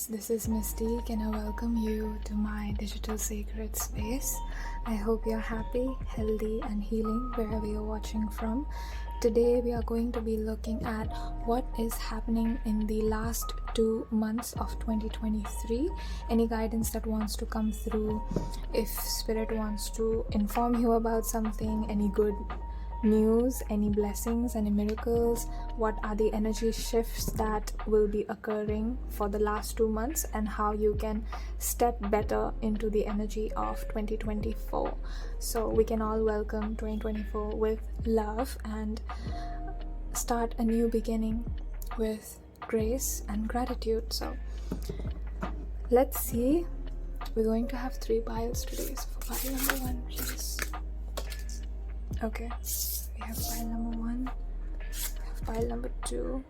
this is Mystique and I welcome you to my digital sacred space. I hope you're happy, healthy and healing wherever you're watching from. Today we are going to be looking at what is happening in the last 2 months of 2023. Any guidance that wants to come through, if spirit wants to inform you about something, any good news, any blessings, any miracles, what are the energy shifts that will be occurring for the last 2 months and how you can step better into the energy of 2024. So we can all welcome 2024 with love and start a new beginning with grace and gratitude. So let's see. We're going to have 3 piles today. So for pile number 1, please. Okay, we have pile number 1, we have pile number 2,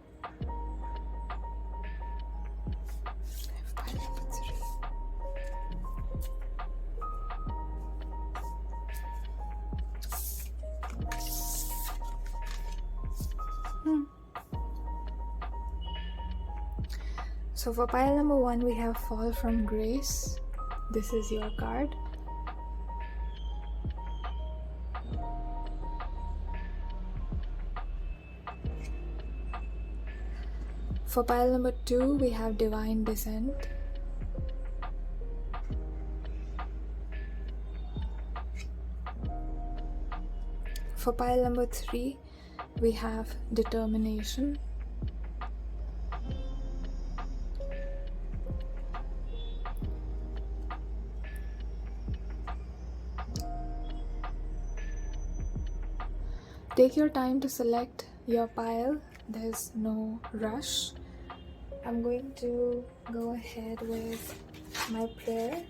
we have pile number 3. So for pile number 1, we have Fall from Grace. This is your card. For pile number 2, we have Divine Descent. For pile number 3, we have Determination. Take your time to select your pile. There's no rush. I'm going to go ahead with my prayer.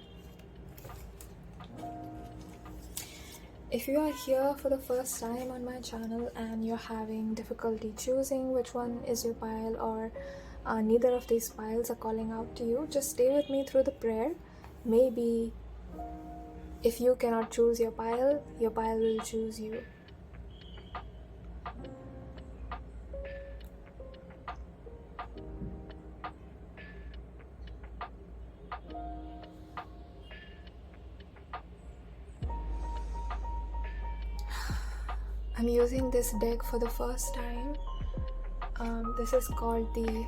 If you are here for the first time on my channel and you're having difficulty choosing which one is your pile, or neither of these piles are calling out to you, just stay with me through the prayer. Maybe if you cannot choose your pile will choose you. I'm using this deck for the first time. This is called the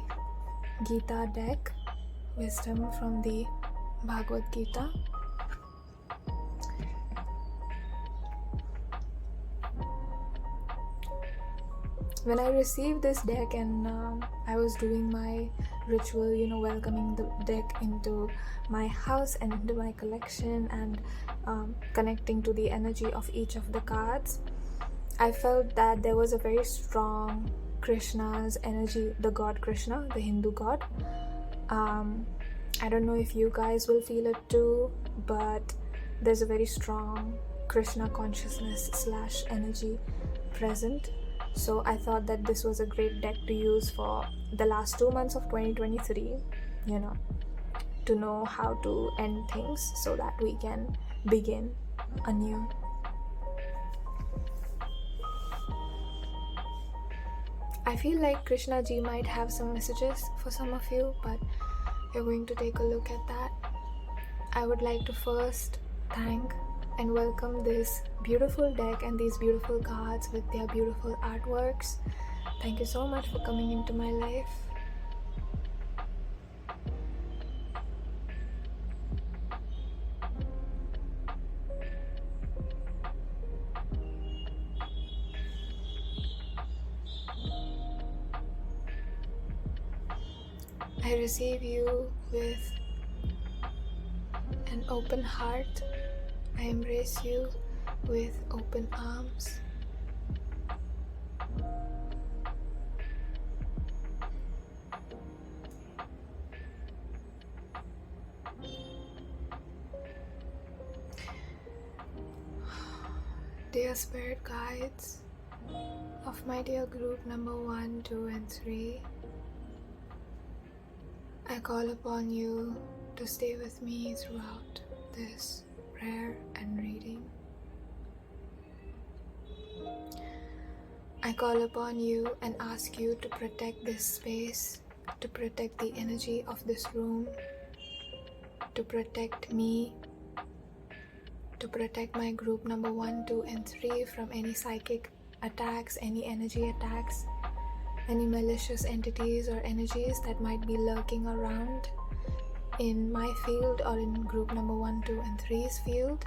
Gita deck, wisdom from the Bhagavad Gita. When I received this deck and I was doing my ritual, welcoming the deck into my house and into my collection and connecting to the energy of each of the cards, I felt that there was a very strong Krishna's energy, the god Krishna, the Hindu god. I don't know if you guys will feel it too, but there's a very strong Krishna consciousness / energy present. So I thought that this was a great deck to use for the last 2 months of 2023, to know how to end things so that we can begin anew. I feel like Krishna ji might have some messages for some of you, but we're going to take a look at that. I would like to first thank and welcome this beautiful deck and these beautiful cards with their beautiful artworks. Thank you so much for coming into my life. I receive you with an open heart. I embrace you with open arms. Dear spirit guides of my dear group number 1, 2 and 3, I call upon you to stay with me throughout this prayer and reading. I call upon you and ask you to protect this space to protect the energy of this room, to protect me, to protect my group number 1, 2, and 3 from any psychic attacks, any energy attacks, any malicious entities or energies that might be lurking around in my field or in group number 1, 2, and 3's field.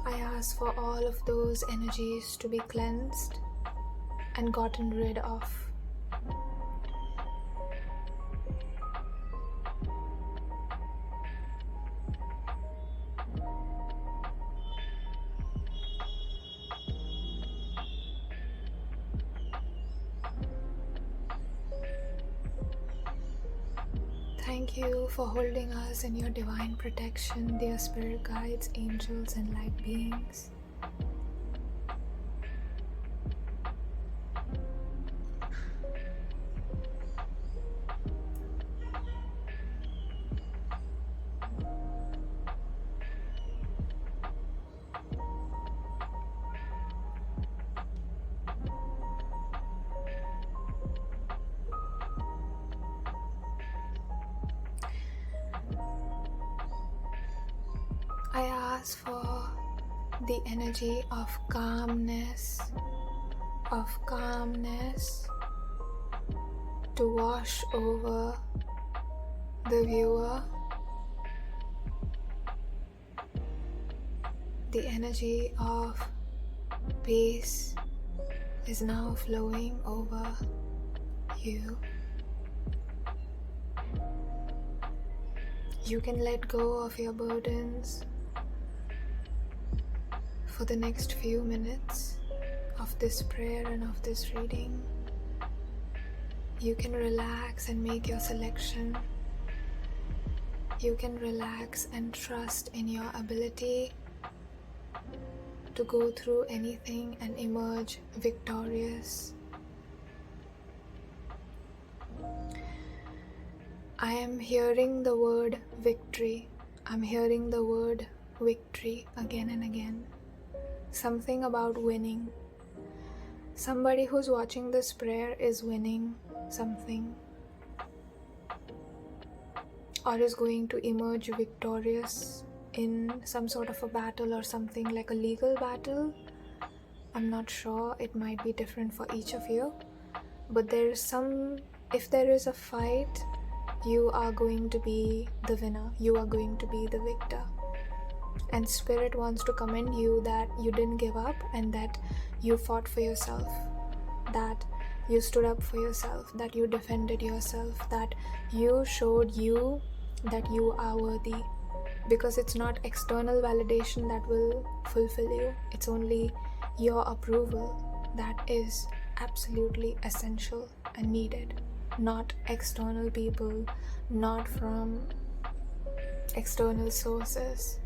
I ask for all of those energies to be cleansed and gotten rid of. Thank you for holding us in your divine protection, dear spirit guides, angels, and light beings. I ask for the energy of calmness to wash over the viewer. The energy of peace is now flowing over you. You can let go of your burdens for the next few minutes of this prayer and of this reading. You can relax and make your selection. You can relax and trust in your ability to go through anything and emerge victorious. I am hearing the word victory. I'm hearing the word victory again and again. Something about winning. Somebody who's watching this prayer is winning something, or is going to emerge victorious in some sort of a battle or something like a legal battle. I'm not sure, it might be different for each of you, but if there is a fight, you are going to be the winner, you are going to be the victor. And Spirit wants to commend you that you didn't give up and that you fought for yourself, that you stood up for yourself, that you defended yourself, that you showed you that you are worthy. Because it's not external validation that will fulfill you, it's only your approval that is absolutely essential and needed. Not external people, not from external sources.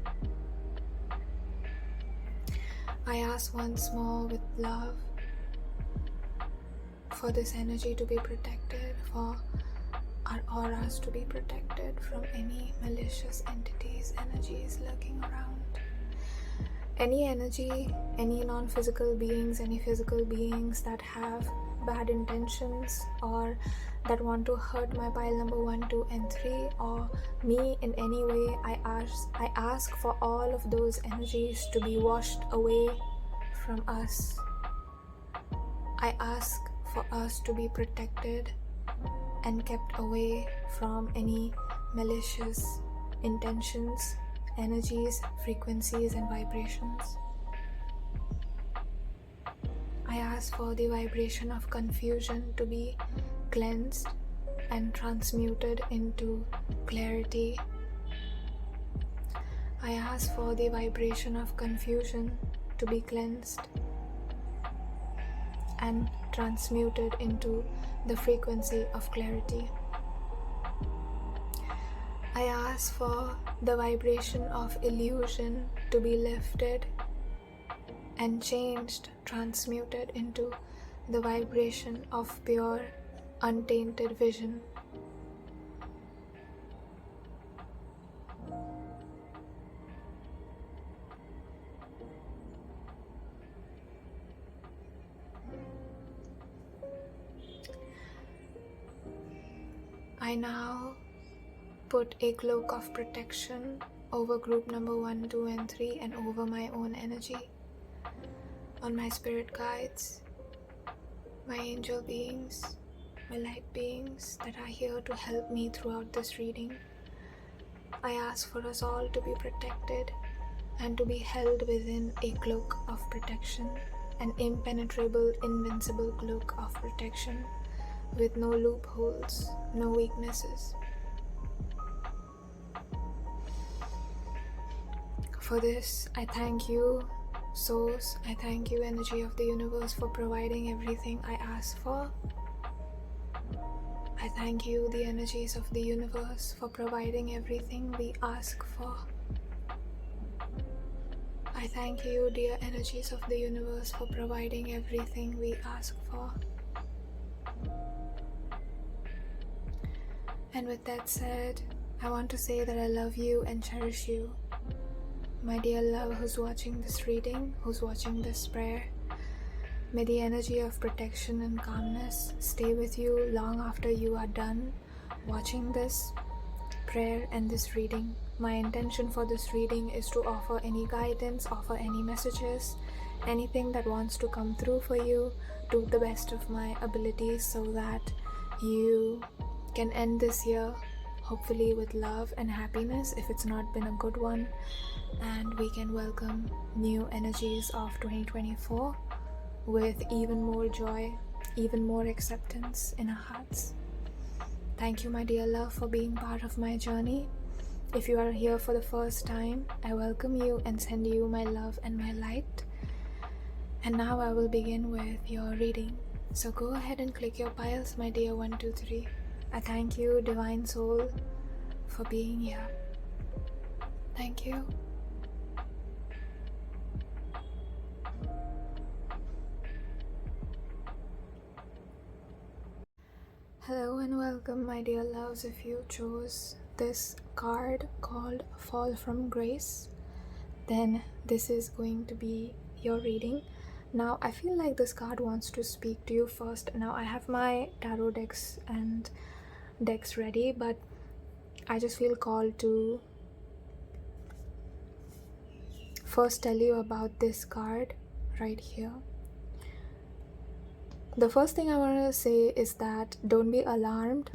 I ask once more with love for this energy to be protected, for our auras to be protected from any malicious entities, energies lurking around. Any energy, any non-physical beings, any physical beings that have bad intentions or that want to hurt my pile number 1, 2, and 3 or me in any way, I ask for all of those energies to be washed away from us. I ask for us to be protected and kept away from any malicious intentions, energies, frequencies, and vibrations. I ask for the vibration of confusion to be cleansed and transmuted into clarity. I ask for the vibration of confusion to be cleansed and transmuted into the frequency of clarity. I ask for the vibration of illusion to be lifted and changed, transmuted into the vibration of pure, untainted vision. I now put a cloak of protection over group number 1, 2, and 3 and over my own energy, on my spirit guides, my angel beings, my light beings that are here to help me throughout this reading. I ask for us all to be protected and to be held within a cloak of protection, an impenetrable, invincible cloak of protection with no loopholes, no weaknesses. For this, I thank you, Source. I thank you, Energy of the Universe, for providing everything I ask for. I thank you, the energies of the universe, for providing everything we ask for. I thank you, dear energies of the universe, for providing everything we ask for. And with that said, I want to say that I love you and cherish you. My dear love who's watching this reading, who's watching this prayer, may the energy of protection and calmness stay with you long after you are done watching this prayer and this reading. My intention for this reading is to offer any guidance, offer any messages, anything that wants to come through for you to the best of my abilities, so that you can end this year hopefully with love and happiness if it's not been a good one, and we can welcome new energies of 2024 with even more joy, even more acceptance in our hearts. Thank you, my dear love, for being part of my journey. If you are here for the first time, I welcome you and send you my love and my light. And now I will begin with your reading. So go ahead and click your piles, my dear 1, 2, 3. I thank you, Divine Soul, for being here. Thank you. Hello and welcome, my dear loves. If you chose this card called Fall from Grace, then this is going to be your reading. Now, I feel like this card wants to speak to you first. Now, I have my tarot decks and decks ready, but I just feel called to first tell you about this card right here. The first thing I want to say is that don't be alarmed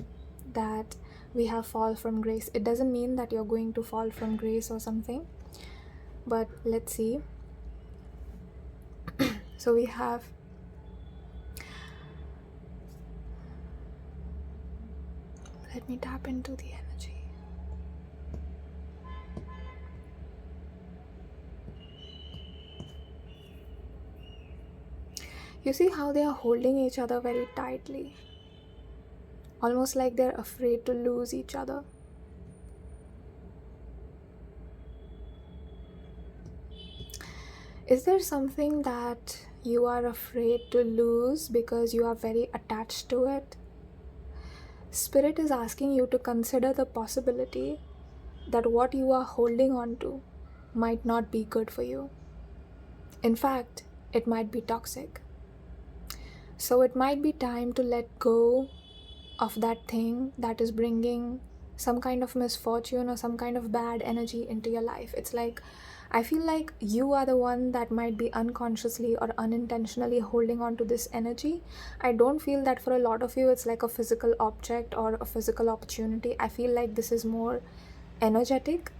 that we have fall from grace. It doesn't mean that you're going to fall from grace or something, but let's see. So we have let me tap into the energy. You see how they are holding each other very tightly, almost like they're afraid to lose each other. Is there something that you are afraid to lose because you are very attached to it? Spirit is asking you to consider the possibility that what you are holding on to might not be good for you. In fact, it might be toxic. So it might be time to let go of that thing that is bringing some kind of misfortune or some kind of bad energy into your life. It's like, I feel like you are the one that might be unconsciously or unintentionally holding on to this energy. I don't feel that for a lot of you it's like a physical object or a physical opportunity. I feel like this is more energetic,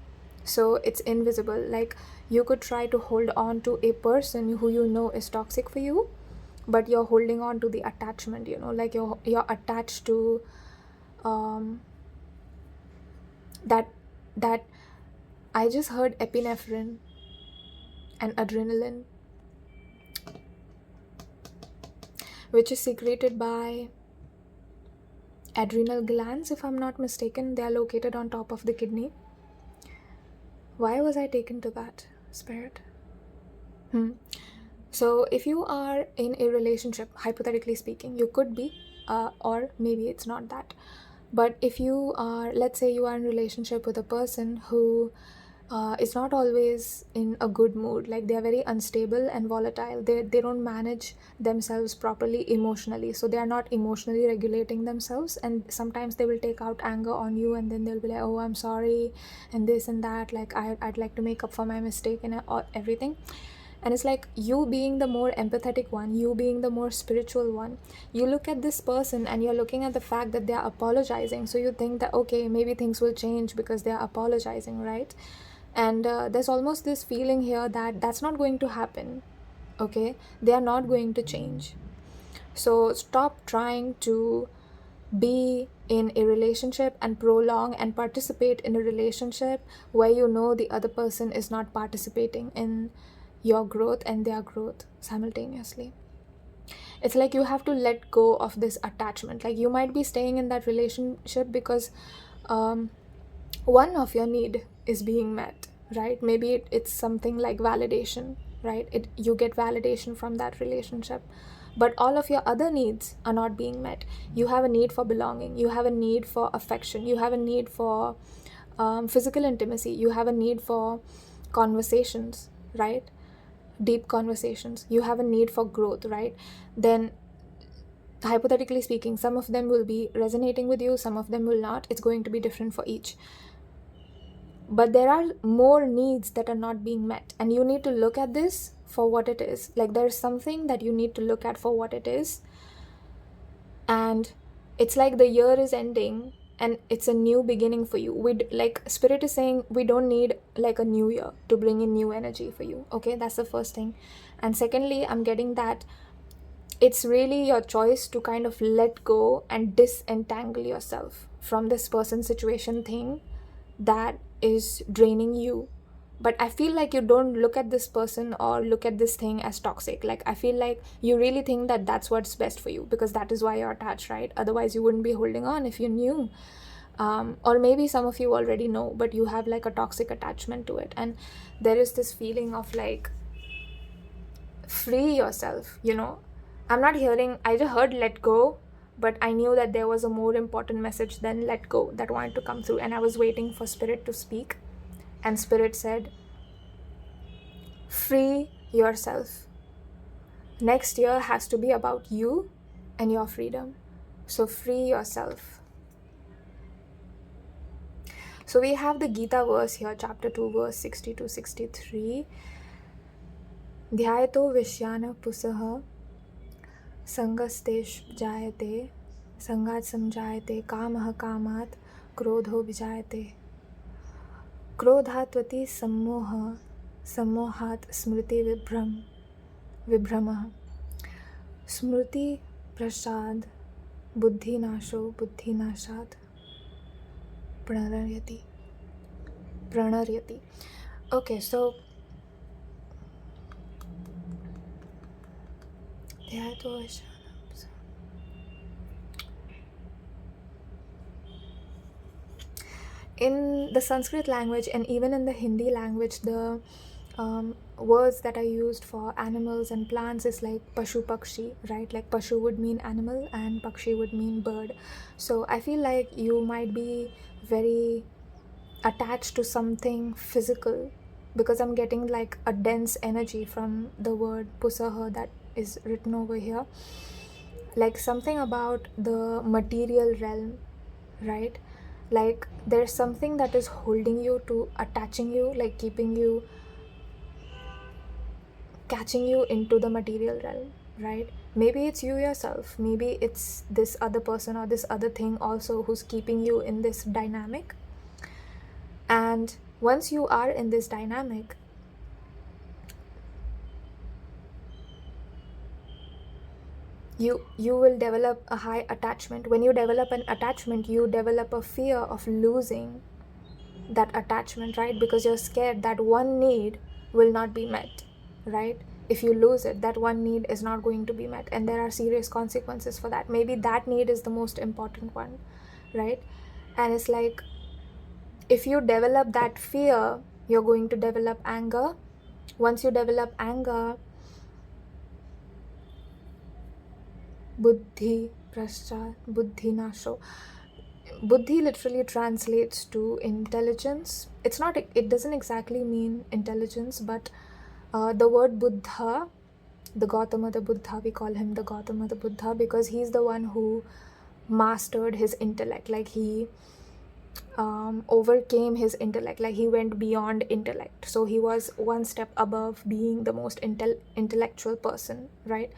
so it's invisible. Like, you could try to hold on to a person who you know is toxic for you, but you're holding on to the attachment, you know, like you're attached to that I just heard epinephrine and adrenaline, which is secreted by adrenal glands, if I'm not mistaken. They are located on top of the kidney. Why was I taken to that, Spirit? So if you are in a relationship, hypothetically speaking, you could be, or maybe it's not that. But if you are, let's say you are in a relationship with a person who is not always in a good mood. Like they are very unstable and volatile. They don't manage themselves properly emotionally, so they are not emotionally regulating themselves, and sometimes they will take out anger on you, and then they'll be like, oh, I'm sorry, and this and that, like I'd like to make up for my mistake and everything. And it's like, you being the more empathetic one, you being the more spiritual one, you look at this person and you're looking at the fact that they are apologizing, so you think that okay, maybe things will change because they are apologizing, right? And there's almost this feeling here that that's not going to happen. Okay, they are not going to change. So stop trying to be in a relationship and prolong and participate in a relationship where you know the other person is not participating in your growth and their growth simultaneously. It's like you have to let go of this attachment. Like you might be staying in that relationship because one of your need is being met, right? Maybe it's something like validation, right? You get validation from that relationship, but all of your other needs are not being met. You have a need for belonging, you have a need for affection, you have a need for physical intimacy, you have a need for conversations, right? Deep conversations, you have a need for growth, right? Then hypothetically speaking, some of them will be resonating with you, some of them will not. It's going to be different for each, but there are more needs that are not being met, and you need to look at this for what it is. Like there's something that you need to look at for what it is. And it's like the year is ending and it's a new beginning for you. Like spirit is saying, we don't need like a new year to bring in new energy for you. Okay, that's the first thing. And secondly, I'm getting that it's really your choice to kind of let go and disentangle yourself from this person, situation, thing that is draining you. But I feel like you don't look at this person or look at this thing as toxic. Like I feel like you really think that that's what's best for you, because that is why you're attached, right? Otherwise you wouldn't be holding on if you knew. Or maybe some of you already know, but you have like a toxic attachment to it. And there is this feeling of like, free yourself, you know? I just heard let go, but I knew that there was a more important message than let go that wanted to come through. And I was waiting for spirit to speak. And spirit said, free yourself. Next year has to be about you and your freedom. So free yourself. So we have the Gita verse here, chapter 2, verse 60 to 63. ध्यायतो विषयान् पुंसः संगस्तेषु संगात् संजायते कामः कामात् क्रोधो विजायते क्रोधात्वति सम्मोहात् स्मृति विभ्रमः स्मृति प्रसाद बुद्धिनाशो बुद्धिनाशात् प्रणर्यति. Okay, so in the Sanskrit language and even in the Hindi language, the words that are used for animals and plants is like pashu pakshi, right? Like pashu would mean animal and pakshi would mean bird. So I feel like you might be very attached to something physical, because I'm getting like a dense energy from the word pusaha that is written over here, like something about the material realm, right? Like there's something that is holding you to, attaching you, like keeping you, catching you into the material realm, right? Maybe it's you yourself, maybe it's this other person or this other thing also who's keeping you in this dynamic. And once you are in this dynamic, you will develop a high attachment. When you develop an attachment, you develop a fear of losing that attachment, right? Because you're scared that one need will not be met, right? If you lose it, that one need is not going to be met, and there are serious consequences for that. Maybe that need is the most important one, right? And it's like, if you develop that fear, you're going to develop anger. Once you develop anger, buddhi nasho. Buddhi literally translates to intelligence. It doesn't exactly mean intelligence, but the word Buddha, the Gautama the Buddha, we call him the Gautama the Buddha because he's the one who mastered his intellect. Like he overcame his intellect, like he went beyond intellect. So he was one step above being the most intellectual person, right?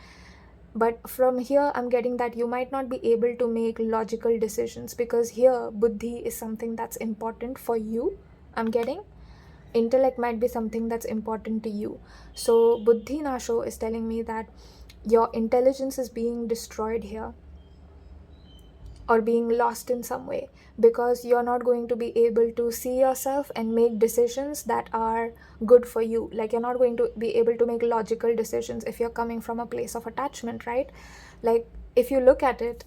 But from here, I'm getting that you might not be able to make logical decisions because here, buddhi is something that's important for you. I'm getting intellect might be something that's important to you. So buddhi nasho is telling me that your intelligence is being destroyed here or being lost in some way because you're not going to be able to see yourself and make decisions that are good for you. Like you're not going to be able to make logical decisions if you're coming from a place of attachment, right? Like if you look at it,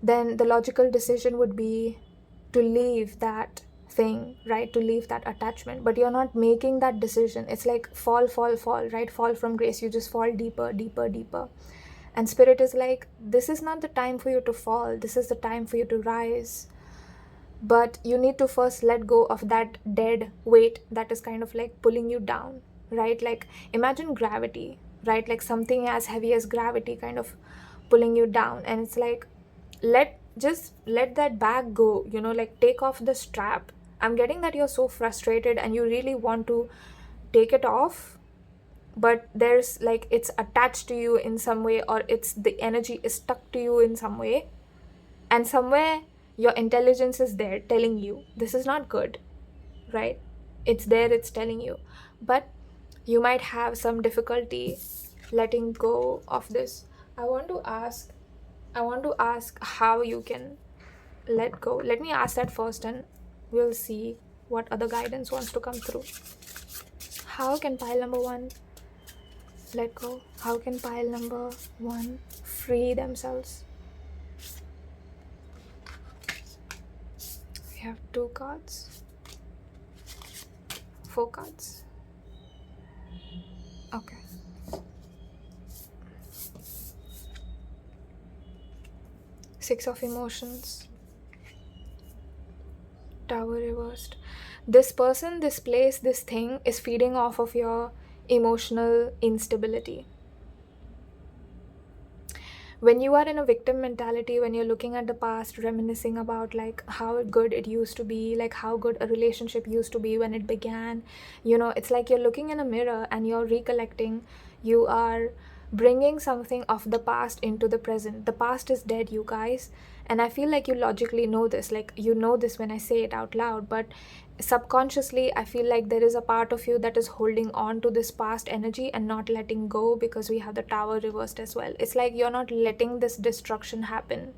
then the logical decision would be to leave that thing, right? To leave that attachment, but you're not making that decision. It's like fall, right? Fall from grace. You just fall deeper, deeper, deeper. And spirit is like, this is not the time for you to fall. This is the time for you to rise. But you need to first let go of that dead weight that is kind of like pulling you down, right? Like imagine gravity, right? Like something as heavy as gravity kind of pulling you down. And it's like, just let that bag go, you know, like take off the strap. I'm getting that you're so frustrated and you really want to take it off, but there's like it's attached to you in some way, or it's the energy is stuck to you in some way, and somewhere your intelligence is there telling you this is not good, right? It's there, it's telling you, but you might have some difficulty letting go of this. I want to ask how you can let go. Let me ask that first and we'll see what other guidance wants to come through. How can pile number 1 let go? How can pile number 1 free themselves? We have 2 cards, 4 cards. Okay. Six of emotions. Tower reversed. This person, this place, this thing is feeding off of your emotional instability. When you are in a victim mentality, when you're looking at the past, reminiscing about like how good it used to be, like how good a relationship used to be when it began, you know, it's like you're looking in a mirror and you're recollecting, you are bringing something of the past into the present. The past is dead, you guys, and I feel like you logically know this, like you know this when I say it out loud, but subconsciously I feel like there is a part of you that is holding on to this past energy and not letting go, because we have the Tower reversed as well. It's like you're not letting this destruction happen,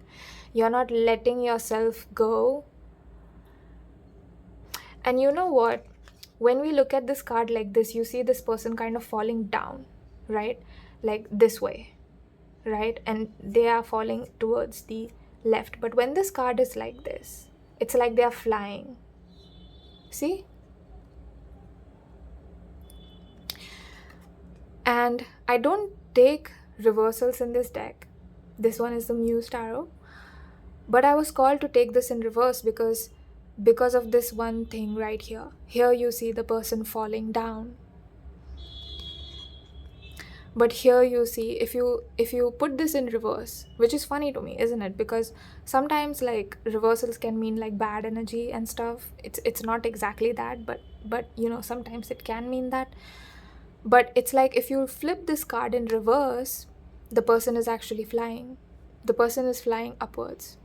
you're not letting yourself go. And you know what, when we look at this card like this, you see this person kind of falling down, right? Like this way, right? And they are falling towards the left. But when this card is like this, it's like they are flying. See? And I don't take reversals in this deck. This one is the Muse Tarot. But I was called to take this in reverse because of this one thing right here. Here you see the person falling down. But here you see, if you put this in reverse, which is funny to me, isn't it? Because sometimes like reversals can mean like bad energy and stuff. It's not exactly that, but you know, sometimes it can mean that. But it's like if you flip this card in reverse, the person is actually flying. The person is flying upwards.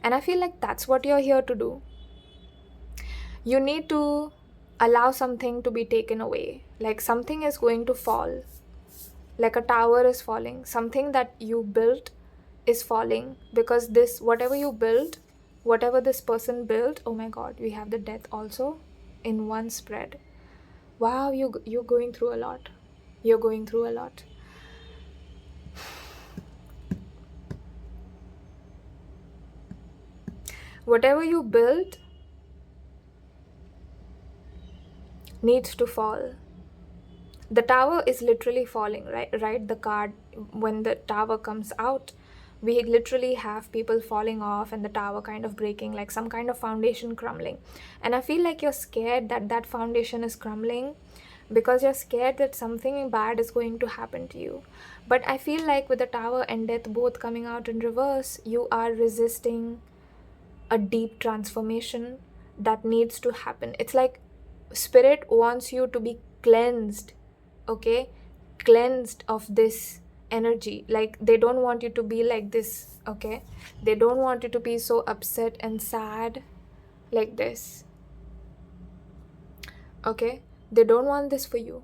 And I feel like that's what you're here to do. You need to allow something to be taken away. Like something is going to fall. Like a tower is falling. Something that you built is falling, because this, whatever you built, whatever this person built, oh my god, we have the death also in one spread. Wow, you're going through a lot. You're going through a lot. Whatever you built needs to fall. The tower is literally falling, right? The card, when the tower comes out, we literally have people falling off and the tower kind of breaking, like some kind of foundation crumbling. And I feel like you're scared that that foundation is crumbling because you're scared that something bad is going to happen to you. But I feel like with the tower and death both coming out in reverse, you are resisting a deep transformation that needs to happen. It's like spirit wants you to be cleansed, okay? Cleansed of this energy. Like they don't want you to be like this, okay? They don't want you to be so upset and sad like this, okay? They don't want this for you.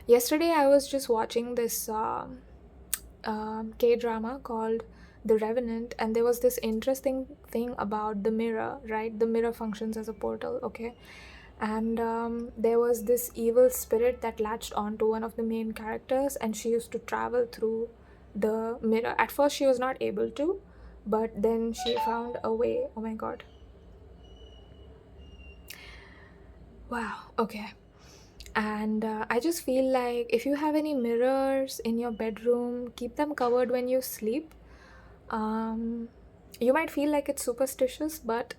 Yesterday I was just watching this K-drama called The Revenant, and there was this interesting thing about the mirror, right? The mirror functions as a portal, okay? And there was this evil spirit that latched onto one of the main characters, and she used to travel through the mirror. At first she was not able to, but then she found a way. Oh my god. Wow, okay. And I just feel like if you have any mirrors in your bedroom, keep them covered when you sleep. You might feel like it's superstitious, but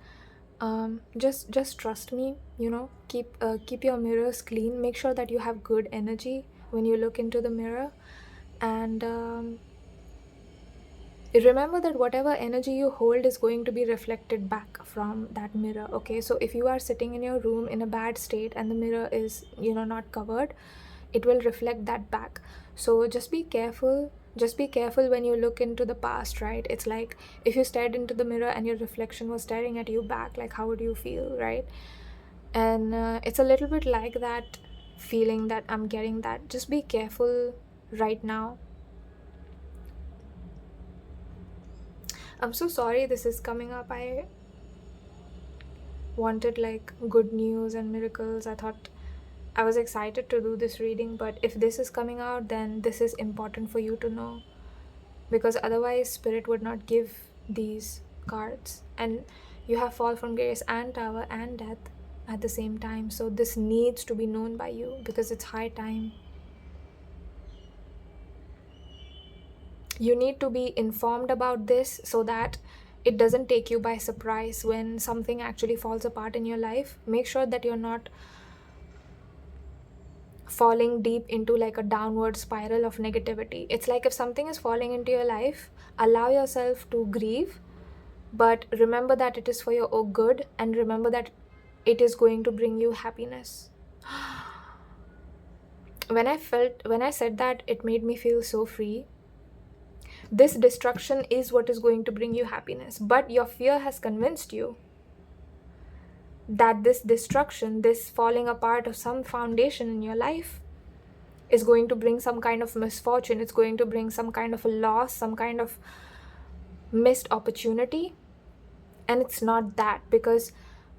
just trust me, you know. Keep your mirrors clean. Make sure that you have good energy when you look into the mirror, and remember that whatever energy you hold is going to be reflected back from that mirror, okay? So if you are sitting in your room in a bad state and the mirror is, you know, not covered, it will reflect that back. So just be careful. Just be careful when you look into the past, right? It's like if you stared into the mirror and your reflection was staring at you back, like how would you feel, right? And it's a little bit like that feeling that I'm getting. That just be careful right now. I'm so sorry this is coming up. I wanted like good news and miracles. I was excited to do this reading, but if this is coming out, then this is important for you to know, because otherwise spirit would not give these cards. And you have Fall from Grace and Tower and Death at the same time, so this needs to be known by you because it's high time. You need to be informed about this so that it doesn't take you by surprise when something actually falls apart in your life. Make sure that you're not falling deep into like a downward spiral of negativity. It's like if something is falling into your life, allow yourself to grieve, but remember that it is for your own good, and remember that it is going to bring you happiness. When I said that, it made me feel so free. This destruction is what is going to bring you happiness, but your fear has convinced you that this destruction, this falling apart of some foundation in your life is going to bring some kind of misfortune. It's going to bring some kind of a loss, some kind of missed opportunity. And it's not that, because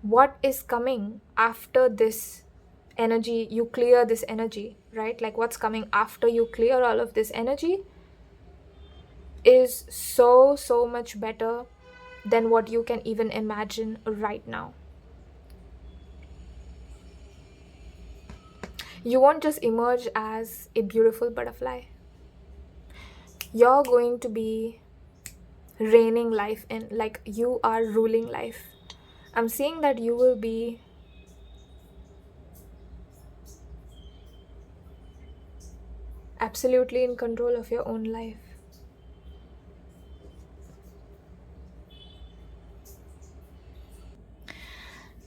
what is coming after this energy, you clear this energy, right? Like what's coming after you clear all of this energy is so much better than what you can even imagine right now. You won't just emerge as a beautiful butterfly. You're going to be reigning life in, like you are ruling life. I'm seeing that you will be absolutely in control of your own life.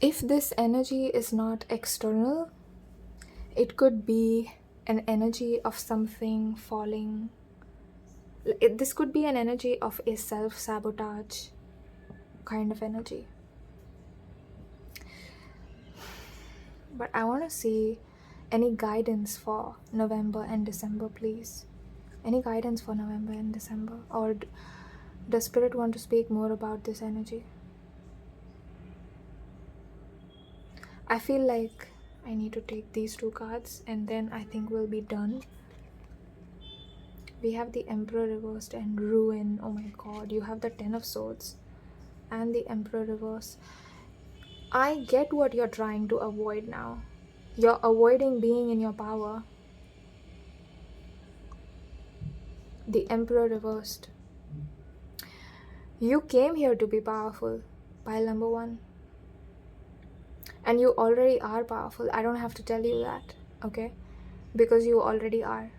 If this energy is not external, it could be an energy of something falling. This could be an energy of a self-sabotage kind of energy. But I want to see any guidance for November and December, please. Any guidance for November and December? Or does Spirit want to speak more about this energy? I feel like I need to take these two cards and then I think we'll be done. We have the Emperor reversed and Ruin. Oh my god, you have the Ten of Swords and the Emperor reversed. I get what you're trying to avoid now. You're avoiding being in your power. the Emperor reversed. You came here to be powerful, pile number 1. And you already are powerful. I don't have to tell you that, okay? Because you already are.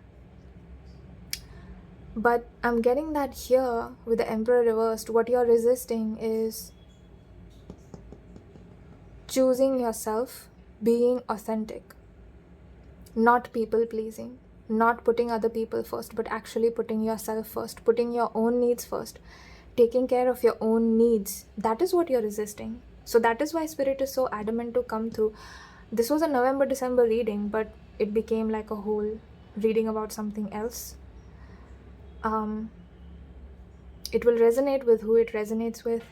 But I'm getting that here with the Emperor reversed, what you're resisting is choosing yourself, being authentic, not people pleasing, not putting other people first, but actually putting yourself first, putting your own needs first, taking care of your own needs. That is what you're resisting. So that is why Spirit is so adamant to come through. This was a November-December reading, but it became like a whole reading about something else. It will resonate with who it resonates with.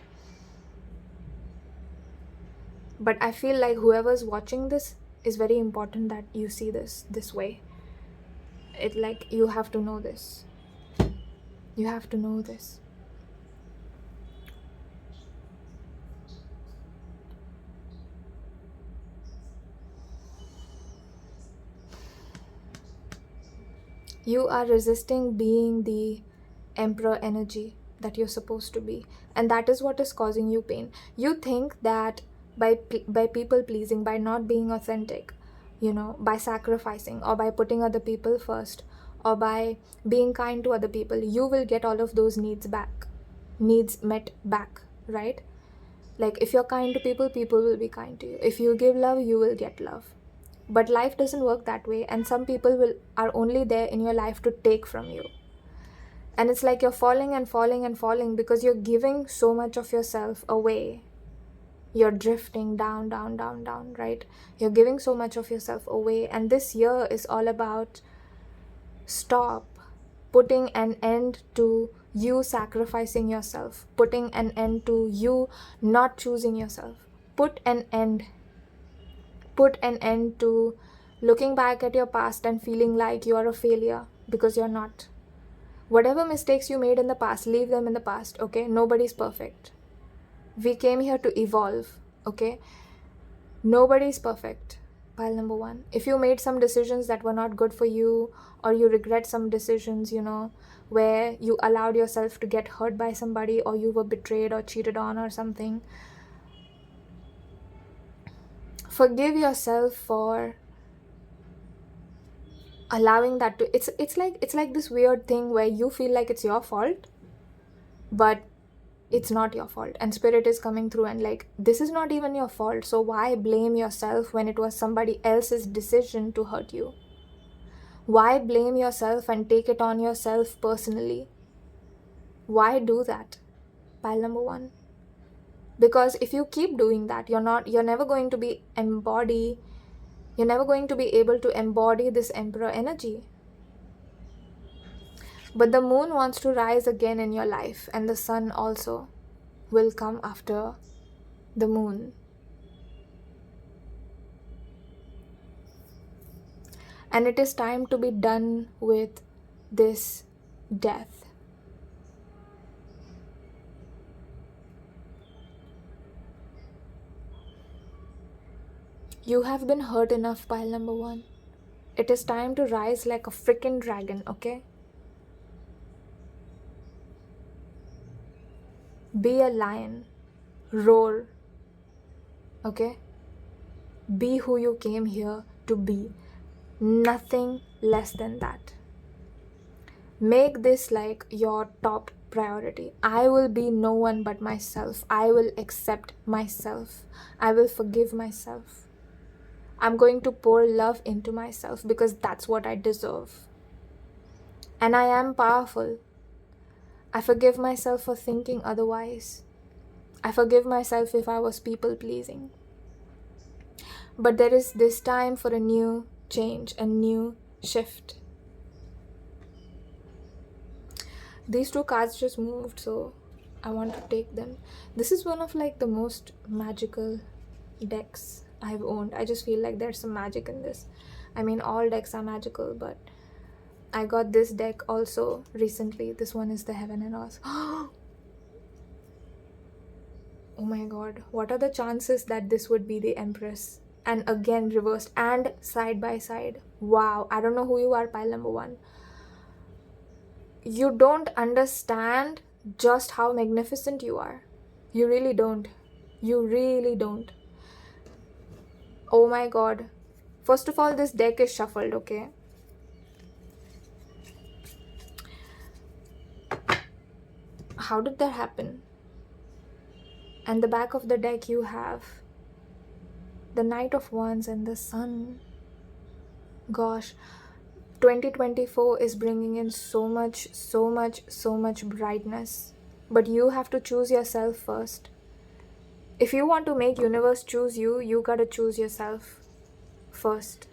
But I feel like whoever's watching this is very important that you see this way. It like you have to know this. You have to know this. You are resisting being the Emperor energy that you're supposed to be. And that is what is causing you pain. You think that by people pleasing, by not being authentic, by sacrificing, or by putting other people first, or by being kind to other people, you will get all of those needs met back, right? Like if you're kind to people, people will be kind to you. If you give love, you will get love. But life doesn't work that way, and some people are only there in your life to take from you. And it's like you're falling and falling and falling because you're giving so much of yourself away. You're drifting down, down, down, down, right? You're giving so much of yourself away. And this year is all about stop putting an end to you sacrificing yourself, putting an end to you not choosing yourself. Put an end to looking back at your past and feeling like you are a failure, because you're not. Whatever mistakes you made in the past, leave them in the past, okay? Nobody's perfect. We came here to evolve, okay? Nobody's perfect, pile number 1. If you made some decisions that were not good for you, or you regret some decisions, where you allowed yourself to get hurt by somebody, or you were betrayed or cheated on or something, forgive yourself for allowing that to. It's like this weird thing where you feel like it's your fault, but it's not your fault. And Spirit is coming through and like, this is not even your fault. So why blame yourself when it was somebody else's decision to hurt you? Why blame yourself and take it on yourself personally? Why do that? Pile number 1. Because if you keep doing that, you're never going to be able to embody this Emperor energy. But the moon wants to rise again in your life, and the sun also will come after the moon. And it is time to be done with this death. You have been hurt enough, pile number 1. It is time to rise like a freaking dragon, okay? Be a lion. Roar. Okay? Be who you came here to be. Nothing less than that. Make this like your top priority. I will be no one but myself. I will accept myself. I will forgive myself. I'm going to pour love into myself because that's what I deserve. And I am powerful. I forgive myself for thinking otherwise. I forgive myself if I was people-pleasing. But there is this time for a new change, a new shift. These 2 cards just moved, so I want to take them. This is one of like the most magical decks I've owned. I just feel like there's some magic in this. I mean, all decks are magical, but I got this deck also recently. This one is the Heaven and Earth. Oh my god, what are the chances that this would be the Empress? And again reversed and side by side. Wow, I don't know who you are, pile number 1. you don't understand just how magnificent you are. You really don't. You really don't. Oh my god. First of all, this deck is shuffled, okay? How did that happen? And the back of the deck you have the Knight of Wands and the Sun. Gosh, 2024 is bringing in so much brightness. But you have to choose yourself first. If you want to make universe choose you, you gotta choose yourself first.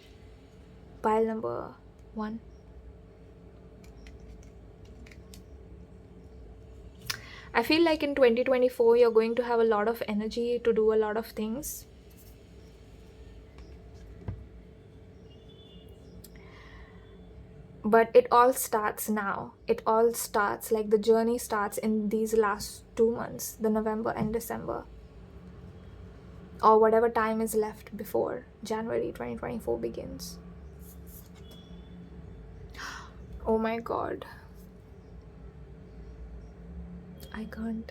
Pile number 1. I feel like in 2024 you're going to have a lot of energy to do a lot of things. But it all starts now. It all starts, like the journey starts in these last 2 months, the November and December. Or whatever time is left before January 2024 begins. Oh my god. I can't.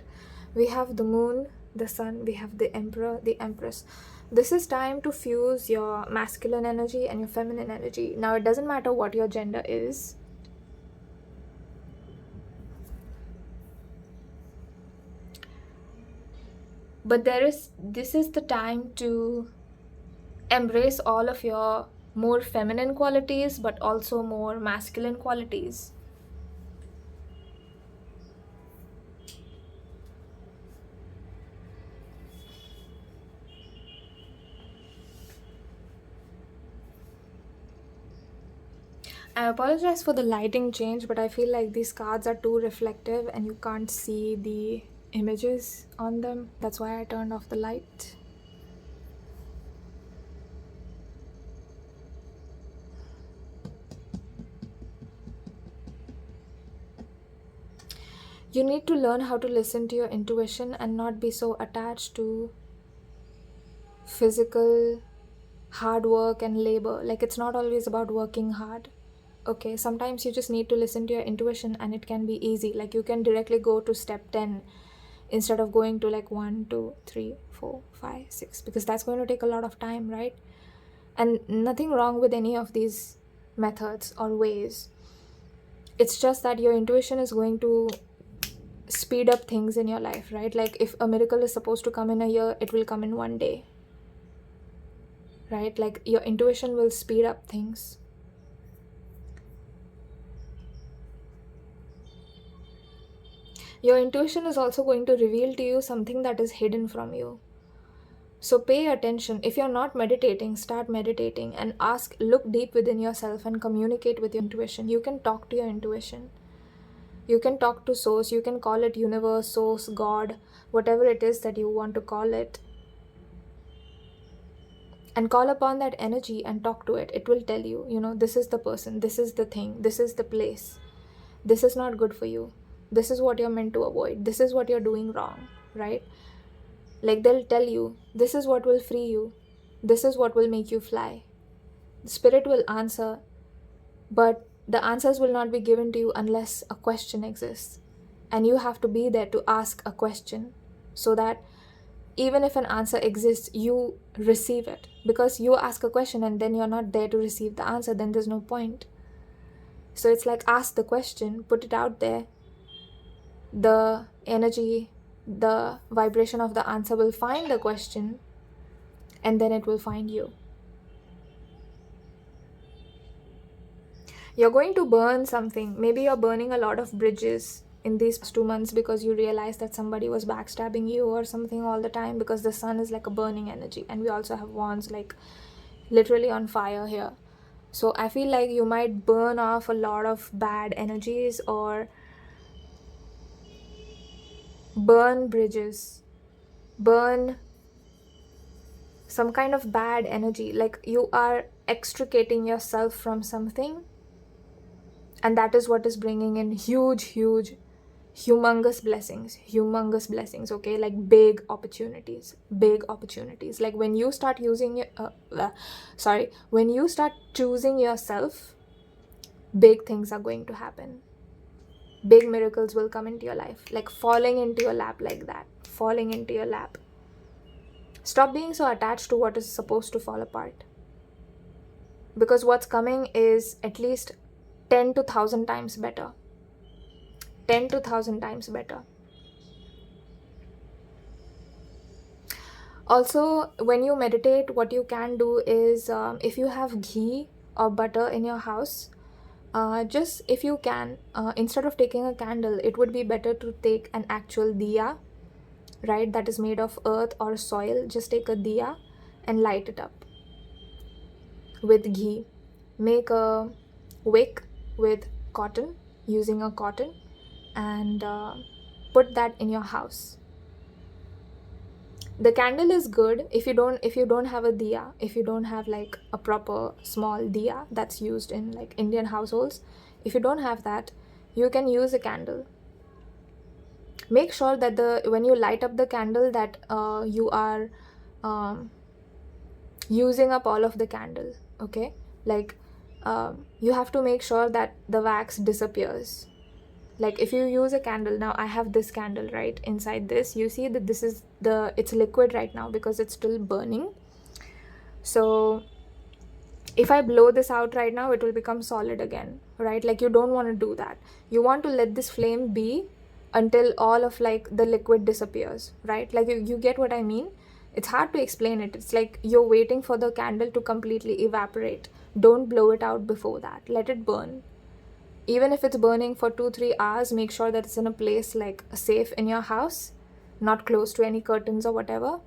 We have the moon, the sun, we have the emperor, the empress. This is time to fuse your masculine energy and your feminine energy. Now, it doesn't matter what your gender is. But this is the time to embrace all of your more feminine qualities, but also more masculine qualities. I apologize for the lighting change, but I feel like these cards are too reflective and you can't see the images on them. That's why I turned off the light. You need to learn how to listen to your intuition and not be so attached to physical hard work and labor. Like, it's not always about working hard. Okay, sometimes you just need to listen to your intuition and it can be easy. Like, you can directly go to step 10 instead of going to like 1, 2, 3, 4, 5, 6, because that's going to take a lot of time, right? And nothing wrong with any of these methods or ways. It's just that your intuition is going to speed up things in your life, right? Like, if a miracle is supposed to come in a year, it will come in 1 day, right? Like, your intuition will speed up things. Your intuition is also going to reveal to you something that is hidden from you. So pay attention. If you're not meditating, start meditating and look deep within yourself and communicate with your intuition. You can talk to your intuition. You can talk to source. You can call it universe, source, God, whatever it is that you want to call it. And call upon that energy and talk to it. It will tell you, this is the person, this is the thing, this is the place. This is not good for you. This is what you're meant to avoid. This is what you're doing wrong, right? Like, they'll tell you, this is what will free you. This is what will make you fly. The spirit will answer, but the answers will not be given to you unless a question exists. And you have to be there to ask a question so that even if an answer exists, you receive it. Because you ask a question and then you're not there to receive the answer, then there's no point. So it's like, ask the question, put it out there. The energy, the vibration of the answer will find the question, and then it will find you. You're going to burn something. Maybe you're burning a lot of bridges in these 2 months because you realize that somebody was backstabbing you or something all the time, because the sun is like a burning energy, and we also have wands like literally on fire here. So I feel like you might burn off a lot of bad energies or burn bridges, burn some kind of bad energy. Like, you are extricating yourself from something, and that is what is bringing in huge, humongous blessings, okay? Like, big opportunities. Like, when you start when you start choosing yourself, big things are going to happen. big miracles will come into your life, like falling into your lap, like that, falling into your lap. Stop being so attached to what is supposed to fall apart, because what's coming is at least 10 to 1,000 times better. 10 to 1,000 times better. Also, when you meditate, what you can do is, if you have ghee or butter in your house, just if you can, instead of taking a candle, it would be better to take an actual diya, right, that is made of earth or soil. Just take a diya and light it up with ghee. Make a wick with cotton, using a cotton, and put that in your house. The candle is good if you don't have a diya, if you don't have like a proper small diya that's used in like Indian households. If you don't have that, you can use a candle. Make sure that when you light up the candle, that you are using up all of the candle. Okay, like you have to make sure that the wax disappears. Like if you use a candle, now I have this candle, right? Inside this, you see that this is it's liquid right now because it's still burning. So if I blow this out right now, it will become solid again, right? Like you don't want to do that. You want to let this flame be until all of like the liquid disappears, right? Like you get what I mean? It's hard to explain it. It's like you're waiting for the candle to completely evaporate. Don't blow it out before that. Let it burn. Even if it's burning for 2-3 hours, make sure that it's in a place like safe in your house, not close to any curtains or whatever,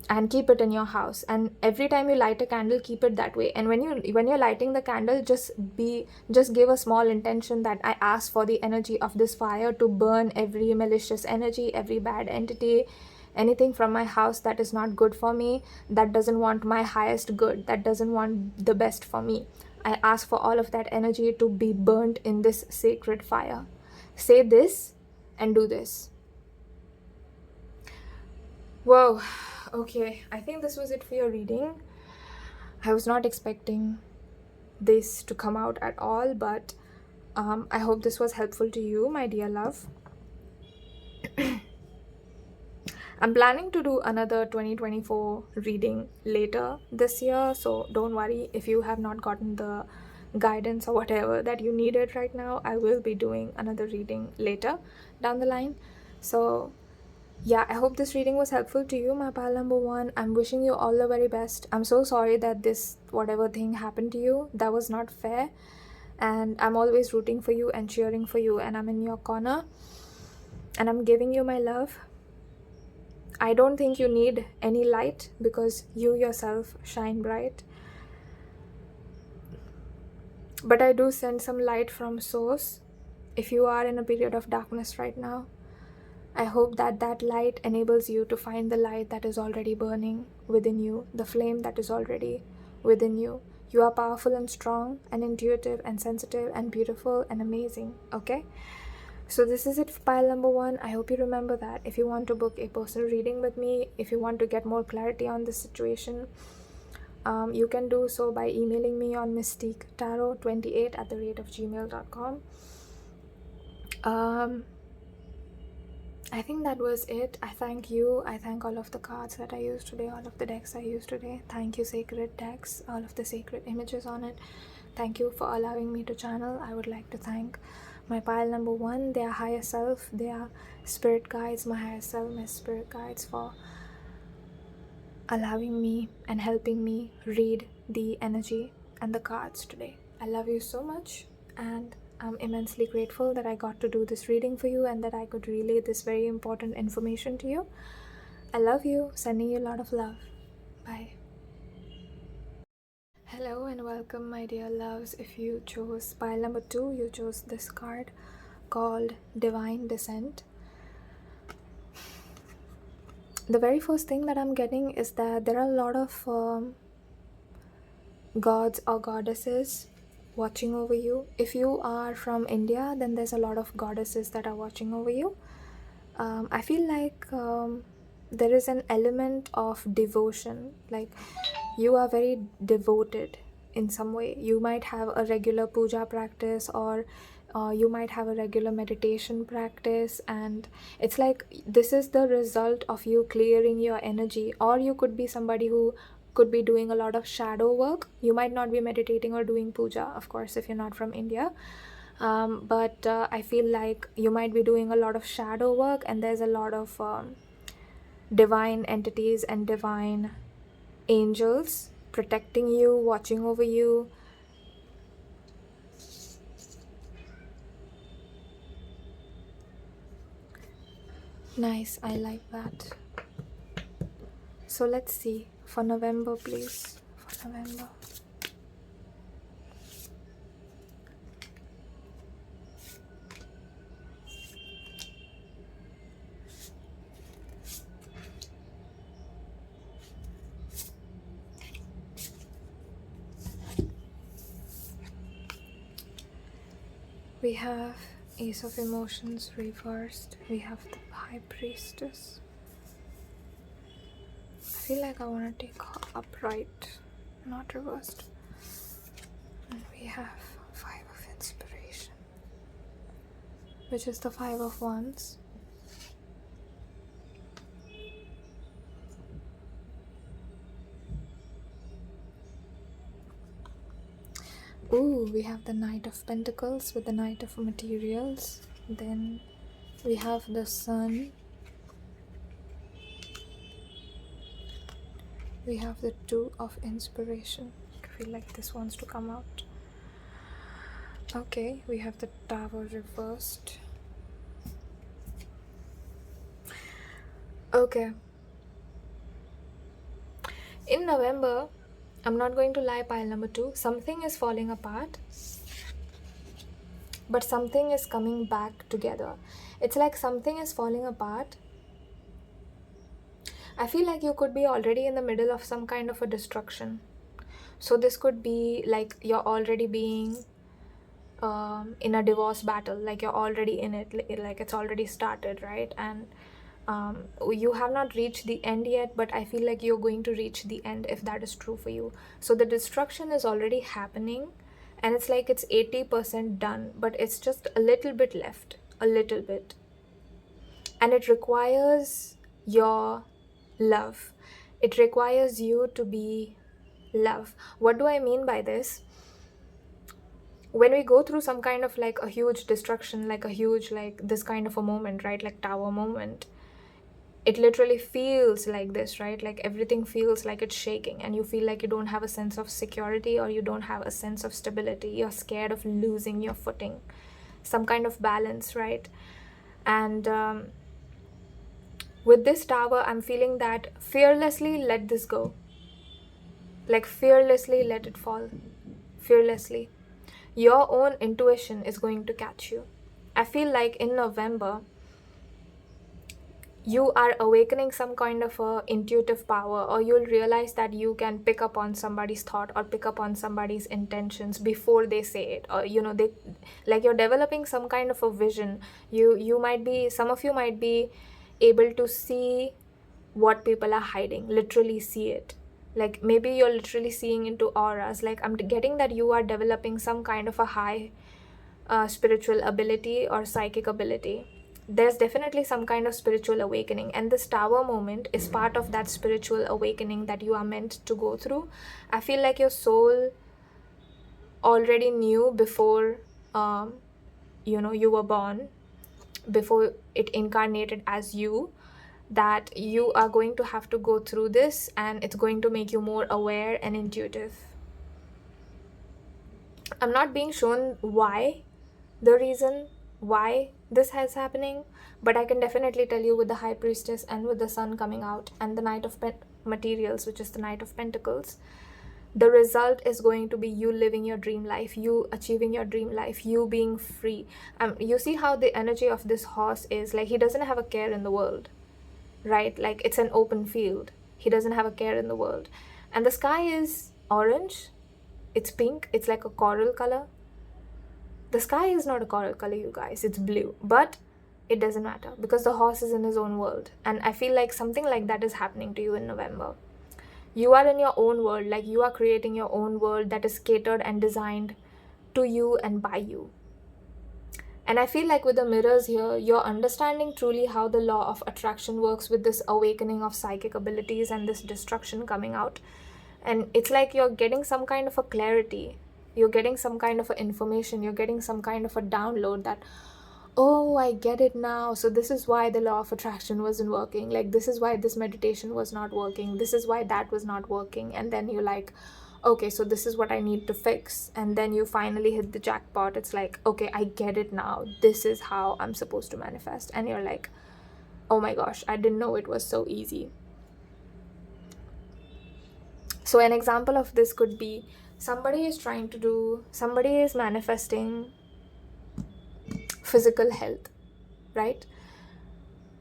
and keep it in your house. And every time you light a candle, keep it that way. And when you're lighting the candle, just give a small intention that I ask for the energy of this fire to burn every malicious energy, every bad entity, anything from my house that is not good for me, that doesn't want my highest good, that doesn't want the best for me. I ask for all of that energy to be burnt in this sacred fire. Say this and do this. Whoa, okay, I think this was it for your reading. I was not expecting this to come out at all, but I hope this was helpful to you, my dear love. I'm planning to do another 2024 reading later this year, so don't worry if you have not gotten the guidance or whatever that you needed right now. I will be doing another reading later down the line. So yeah, I hope this reading was helpful to you, my pal number one. I'm wishing you all the very best. I'm so sorry that this whatever thing happened to you. That was not fair, and I'm always rooting for you and cheering for you, and I'm in your corner, and I'm giving you my love. I don't think you need any light because you yourself shine bright. But I do send some light from source. If you are in a period of darkness right now, I hope that that light enables you to find the light that is already burning within you, the flame that is already within you. You are powerful and strong and intuitive and sensitive and beautiful and amazing, okay? So this is it for pile number one. I hope you remember that. If you want to book a personal reading with me, if you want to get more clarity on this situation, you can do so by emailing me on mystiquetarot28@gmail.com. I think that was it. I thank you. I thank all of the cards that I used today, all of the decks I used today. Thank you, sacred decks, all of the sacred images on it. Thank you for allowing me to channel. I would like to thank my pile number one, their higher self, their spirit guides, my higher self, my spirit guides, for allowing me and helping me read the energy and the cards today. I love you so much, and I'm immensely grateful that I got to do this reading for you and that I could relay this very important information to you. I love you, sending you a lot of love. Bye. Hello and welcome, my dear loves. If you chose pile number 2, you chose this card called Divine Descent. The very first thing that I'm getting is that there are a lot of gods or goddesses watching over you. If you are from India, then there's a lot of goddesses that are watching over you. I feel like there is an element of devotion, like you are very devoted in some way. You might have a regular puja practice, or you might have a regular meditation practice, and it's like this is the result of you clearing your energy. Or you could be somebody who could be doing a lot of shadow work. You might not be meditating or doing puja, of course, if you're not from India. But I feel like you might be doing a lot of shadow work, and there's a lot of divine entities and divine angels protecting you, watching over you. Nice, I like that. So let's see for November, please. For November. We have Ace of Emotions reversed. We have the High Priestess. I feel like I want to take her upright, not reversed. And we have Five of Inspiration, which is the Five of Wands. Ooh, we have the Knight of Pentacles with the Knight of Materials. Then we have the Sun. We have the Two of Inspiration. I feel like this wants to come out. Okay, we have the Tower reversed. Okay. In November, I'm not going to lie, pile number 2, something is falling apart, but something is coming back together. It's like something is falling apart. I feel like you could be already in the middle of some kind of a destruction. So this could be like you're already being in a divorce battle, like you're already in it, like it's already started, right? And you have not reached the end yet, but I feel like you're going to reach the end if that is true for you. So the destruction is already happening, and it's like it's 80% done, but it's just a little bit left, a little bit. And it requires your love. It requires you to be love. What do I mean by this? When we go through some kind of like a huge destruction, like a huge, like this kind of a moment, right? Like tower moment, it literally feels like this, right? Like everything feels like it's shaking, and you feel like you don't have a sense of security, or you don't have a sense of stability. You're scared of losing your footing, some kind of balance, right? And with this tower, I'm feeling that fearlessly let this go. Like fearlessly let it fall. Fearlessly. Your own intuition is going to catch you. I feel like in November, you are awakening some kind of a intuitive power, or you'll realize that you can pick up on somebody's thought or pick up on somebody's intentions before they say it, or they like you're developing some kind of a vision. You might be, some of you might be able to see what people are hiding, literally see it. Like maybe you're literally seeing into auras. Like I'm getting that you are developing some kind of a high spiritual ability or psychic ability. There's definitely some kind of spiritual awakening, and this tower moment is part of that spiritual awakening that you are meant to go through. I feel like your soul already knew before you were born, before it incarnated as you, that you are going to have to go through this, and it's going to make you more aware and intuitive. I'm not being shown why, the reason why this is happening, but I can definitely tell you with the High Priestess and with the Sun coming out and the Knight of Materials, which is the Knight of Pentacles, the result is going to be you living your dream life, you achieving your dream life, you being free. You see how the energy of this horse is like he doesn't have a care in the world, right? Like it's an open field. He doesn't have a care in the world. And the sky is orange, it's pink, it's like a coral color. The sky is not a coral color, you guys, it's blue, but it doesn't matter because the horse is in his own world. And I feel like something like that is happening to you in November. You are in your own world, like you are creating your own world that is catered and designed to you and by you. And I feel like with the mirrors here, you're understanding truly how the law of attraction works with this awakening of psychic abilities and this destruction coming out. And it's like you're getting some kind of a clarity. You're getting some kind of a information. You're getting some kind of a download that, oh, I get it now. So this is why the law of attraction wasn't working. Like, this is why this meditation was not working. This is why that was not working. And then you're like, okay, so this is what I need to fix. And then you finally hit the jackpot. It's like, okay, I get it now. This is how I'm supposed to manifest. And you're like, oh my gosh, I didn't know it was so easy. So an example of this could be somebody is manifesting physical health, right?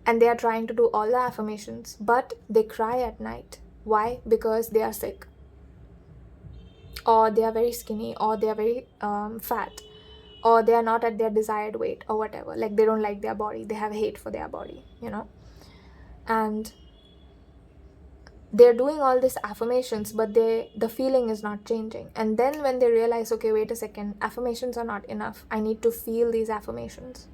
And they are trying to do all the affirmations, but they cry at night. Why? Because they are sick, or they are very skinny, or they are very fat, or they are not at their desired weight, or whatever. Like, they don't like their body, they have hate for their body, you know. And they're doing all these affirmations, but the feeling is not changing. And then when they realize, okay, wait a second, affirmations are not enough, I need to feel these affirmations,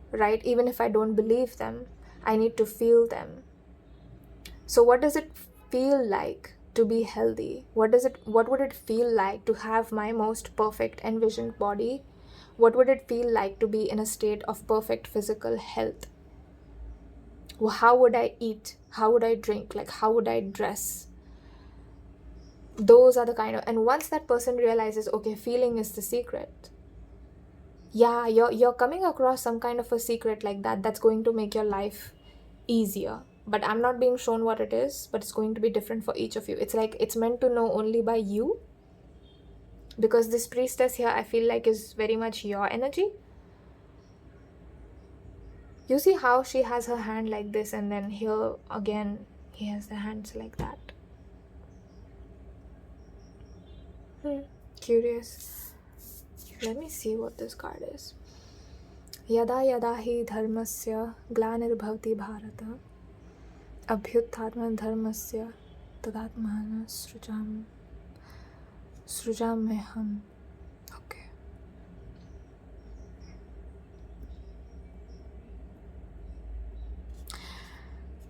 right? Even if I don't believe them, I need to feel them. So what does it feel like to be healthy? What would it feel like to have my most perfect envisioned body? What would it feel like to be in a state of perfect physical health? How would I eat? How would I drink? Like, how would I dress? Those are the kind of, and once that person realizes, okay, feeling is the secret. Yeah, you're coming across some kind of a secret like that that's going to make your life easier. But I'm not being shown what it is, but it's going to be different for each of you. It's like it's meant to know only by you. Because this priestess here, I feel like, is very much your energy. You see how she has her hand like this, and then here again, he has the hands like that. Curious. Let me see what this card is. यदा यदा हि धर्मस्य ग्लानिर्भवति Bharat अभ्युत्थानधर्मस्य तदात्मानं सृजाम्यहम्. Okay.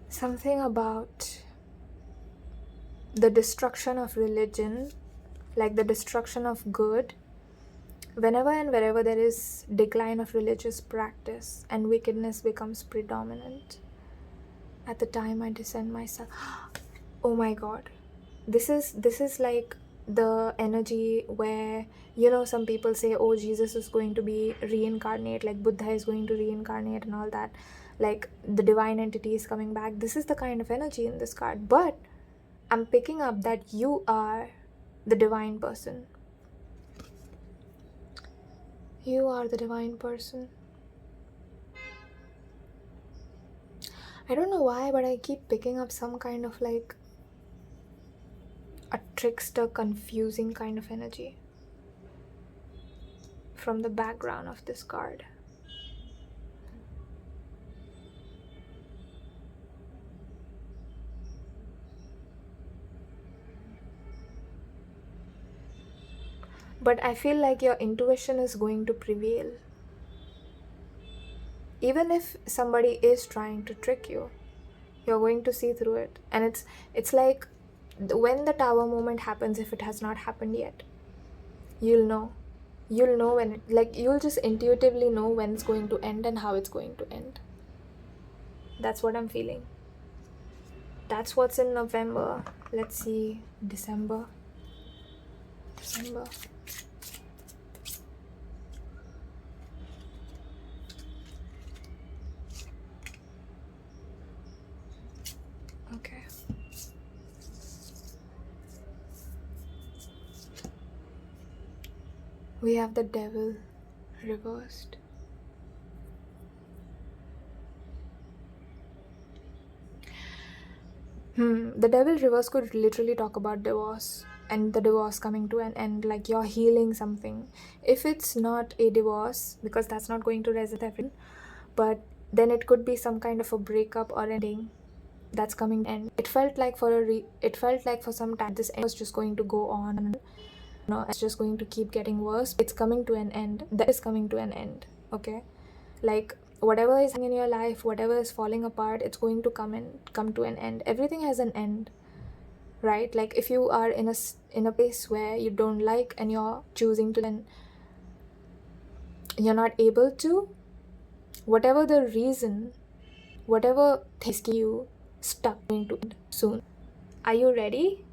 Something about the destruction of religion, like the destruction of good. Whenever and wherever there is decline of religious practice and wickedness becomes predominant, at the time I descend myself. Oh my God, this is like the energy where, you know, some people say, oh, Jesus is going to be reincarnate, like Buddha is going to reincarnate and all that, like the divine entity is coming back. This is the kind of energy in this card. But I'm picking up that you are the divine person. You are the divine person. I don't know why, but I keep picking up some kind of like a trickster, confusing kind of energy from the background of this card. But I feel like your intuition is going to prevail. Even if somebody is trying to trick you, you're going to see through it. And it's like when the tower moment happens, if it has not happened yet, you'll know when it, like, you'll just intuitively know when it's going to end and how it's going to end. That's what I'm feeling. That's what's in November. Let's see, December. Okay. We have the devil reversed. The devil reverse could literally talk about divorce and the divorce coming to an end, like you're healing something. If it's not a divorce, because that's not going to resonate everyone, but then it could be some kind of a breakup or ending that's coming to an end. It felt like for some time this end was just going to go on. No, it's just going to keep getting worse. It's coming to an end. That is coming to an end. okay? Like whatever is in your life, whatever is falling apart, it's going to come to an end. Everything has an end, right? Like if you are in a place where you don't like and you're choosing to, then you're not able to, whatever the reason, whatever things keep you stuck, going to end soon. Are you ready?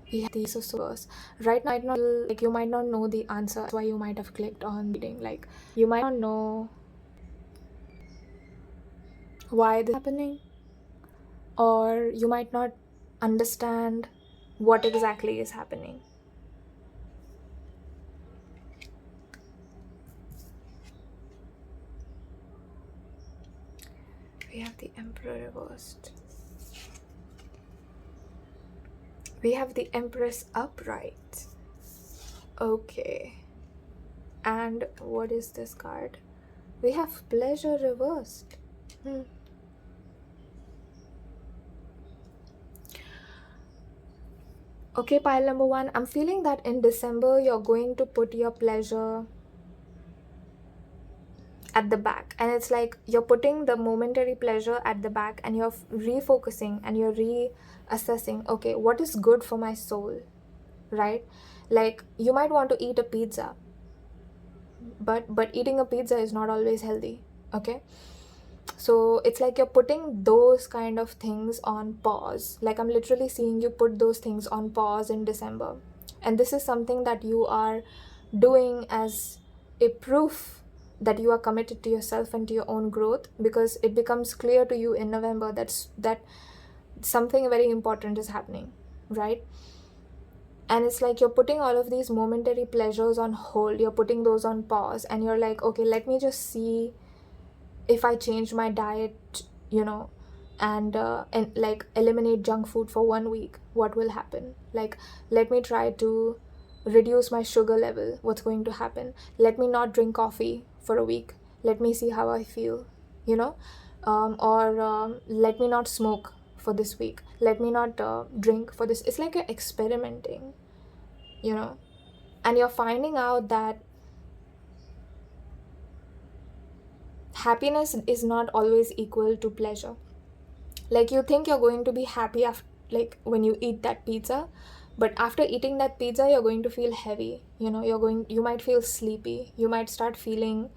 We have these source. Right now, like you might not know the answer. That's why you might have clicked on reading. Like you might not know why this is happening, or you might not understand what exactly is happening. We have the Emperor reversed. We have the Empress upright. Okay. And what is this card? We have Pleasure reversed. Okay, pile number 1. I'm feeling that in December, you're going to put your pleasure at the back. And it's like you're putting the momentary pleasure at the back, and you're refocusing and you're reassessing, okay, what is good for my soul, right? Like you might want to eat a pizza, but eating a pizza is not always healthy, okay? So it's like you're putting those kind of things on pause. Like I'm literally seeing you put those things on pause in December. And this is something that you are doing as a proof that you are committed to yourself and to your own growth, because it becomes clear to you in November that something very important is happening, right? And it's like you're putting all of these momentary pleasures on hold, you're putting those on pause, and you're like, okay, let me just see if I change my diet, and like eliminate junk food for 1 week, what will happen? Like, let me try to reduce my sugar level, what's going to happen? Let me not drink coffee for a week, let me see how I feel, or let me not smoke for this week, let me not drink for this. It's like you're experimenting, and you're finding out that happiness is not always equal to pleasure. Like you think you're going to be happy after, like when you eat that pizza, but after eating that pizza you're going to feel heavy, you might feel sleepy, you might start feeling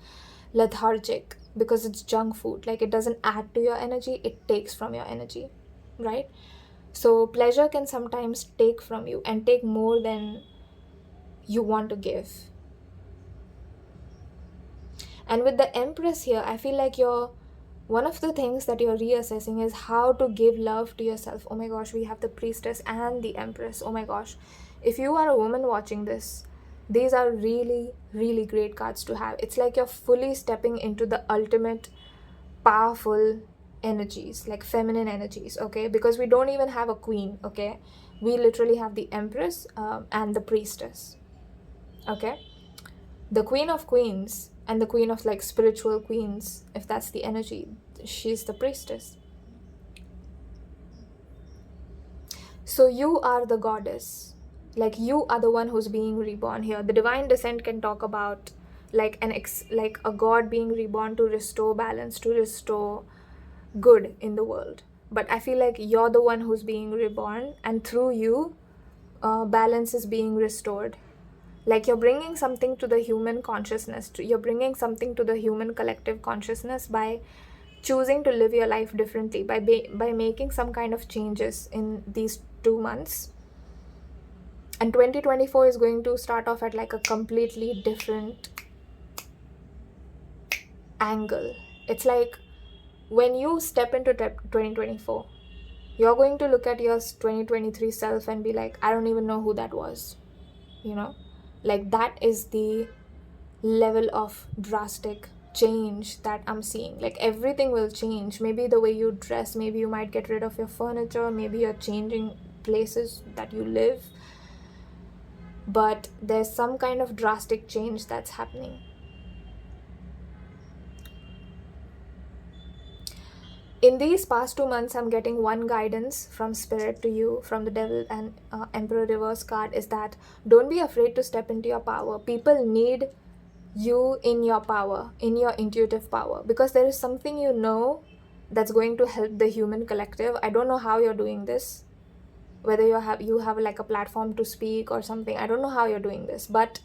lethargic, because it's junk food. Like it doesn't add to your energy, it takes from your energy, right? So pleasure can sometimes take from you, and take more than you want to give. And with the Empress here, I feel like one of the things that you're reassessing is how to give love to yourself. Oh my gosh, we have the Priestess and the Empress. Oh my gosh. If you are a woman watching this, these are really, really great cards to have. It's like you're fully stepping into the ultimate powerful energies, like feminine energies, okay? Because we don't even have a queen, okay? We literally have the Empress and the Priestess, okay? The Queen of Queens and the Queen of like spiritual queens, if that's the energy, she's the Priestess. So you are the goddess, like you are the one who's being reborn here. The divine descent can talk about like a god being reborn to restore balance, to restore good in the world. But I feel like you're the one who's being reborn, and through you balance is being restored. Like you're bringing something to the human consciousness, you're bringing something to the human collective consciousness by choosing to live your life differently, by making some kind of changes in these 2 months. And 2024 is going to start off at like a completely different angle. It's like when you step into 2024, you're going to look at your 2023 self and be like, I don't even know who that was, like that is the level of drastic change that I'm seeing. Like everything will change. Maybe the way you dress, maybe you might get rid of your furniture, maybe you're changing places that you live, but there's some kind of drastic change that's happening. In these past 2 months, I'm getting one guidance from Spirit to you, from the Devil and Emperor reverse card, is that don't be afraid to step into your power. People need you in your power, in your intuitive power, because there is something you know that's going to help the human collective. I don't know how you're doing this, whether you have like a platform to speak or something. I don't know how you're doing this, but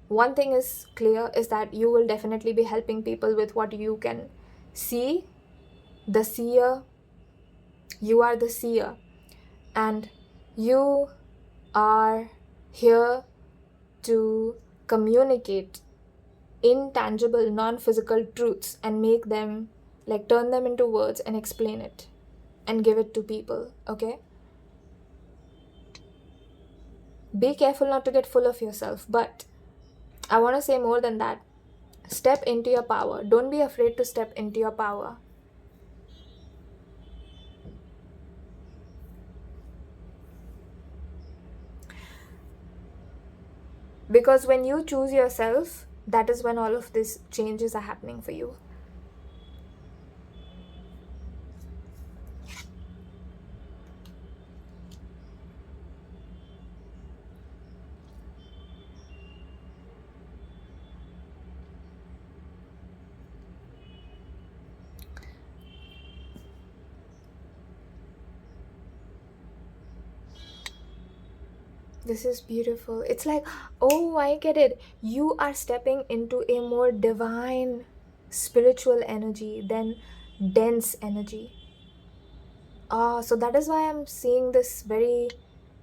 one thing is clear, is that you will definitely be helping people with what you can see. The seer, you are the seer, and you are here to communicate intangible, non-physical truths and make them, like, turn them into words and explain it and give it to people. Okay, be careful not to get full of yourself, but I want to say more than that. Step into your power. Don't be afraid to step into your power. Because when you choose yourself, that is when all of these changes are happening for you. This is beautiful. It's like, oh, I get it. You are stepping into a more divine spiritual energy than dense energy. So that is why I'm seeing this very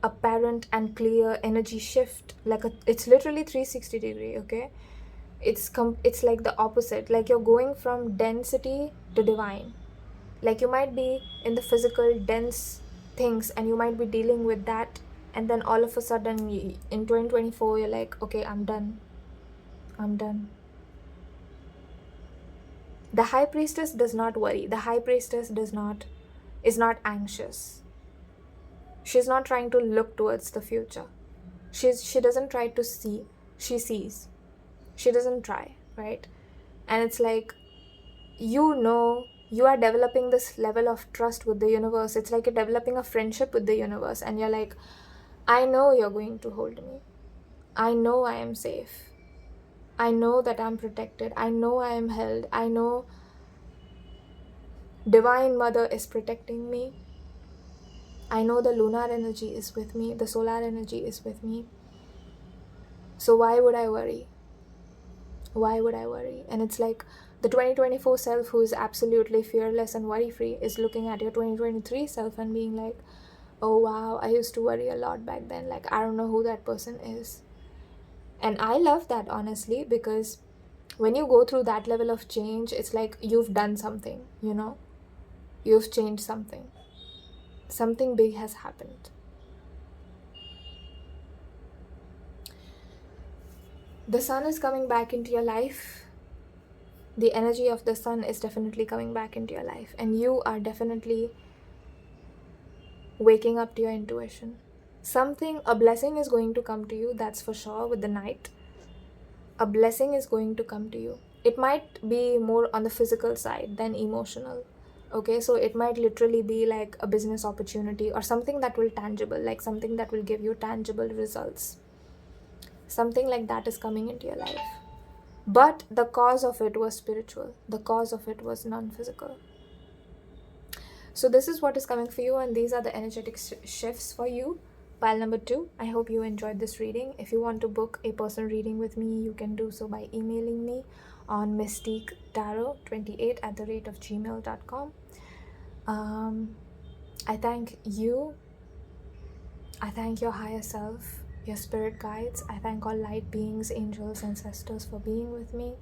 apparent and clear energy shift. Like it's literally 360 degree, okay? It's like the opposite. Like you're going from density to divine. Like you might be in the physical dense things and you might be dealing with that, and then all of a sudden in 2024 you're like, okay, I'm done. The High Priestess does not worry. The High Priestess is not anxious. She's not trying to look towards the future. She doesn't try to see. She sees. She doesn't try, right? And it's like, you know, you are developing this level of trust with the universe. It's like you're developing a friendship with the universe, and you're like, I know you're going to hold me. I know I am safe. I know that I'm protected. I know I am held. I know Divine Mother is protecting me. I know the lunar energy is with me. The solar energy is with me. So why would I worry? Why would I worry? And it's like the 2024 self, who is absolutely fearless and worry-free, is looking at your 2023 self and being like, oh wow, I used to worry a lot back then. Like, I don't know who that person is. And I love that, honestly, because when you go through that level of change, it's like you've done something, you know? You've changed something. Something big has happened. The sun is coming back into your life. The energy of the sun is definitely coming back into your life. And you are definitely waking up to your intuition. A blessing is going to come to you, that's for sure, with the Knight. A blessing is going to come to you. It might be more on the physical side than emotional. Okay, so it might literally be like a business opportunity or something that will tangible, like something that will give you tangible results. Something like that is coming into your life. But the cause of it was spiritual. The cause of it was non-physical. So this is what is coming for you, and these are the energetic shifts for you. Pile number 2. I hope you enjoyed this reading. If you want to book a personal reading with me, you can do so by emailing me on 𝒫𝒾𝓁𝓮 I thank you. I thank your higher self, your spirit guides. I thank all light beings, angels, ancestors for being with me.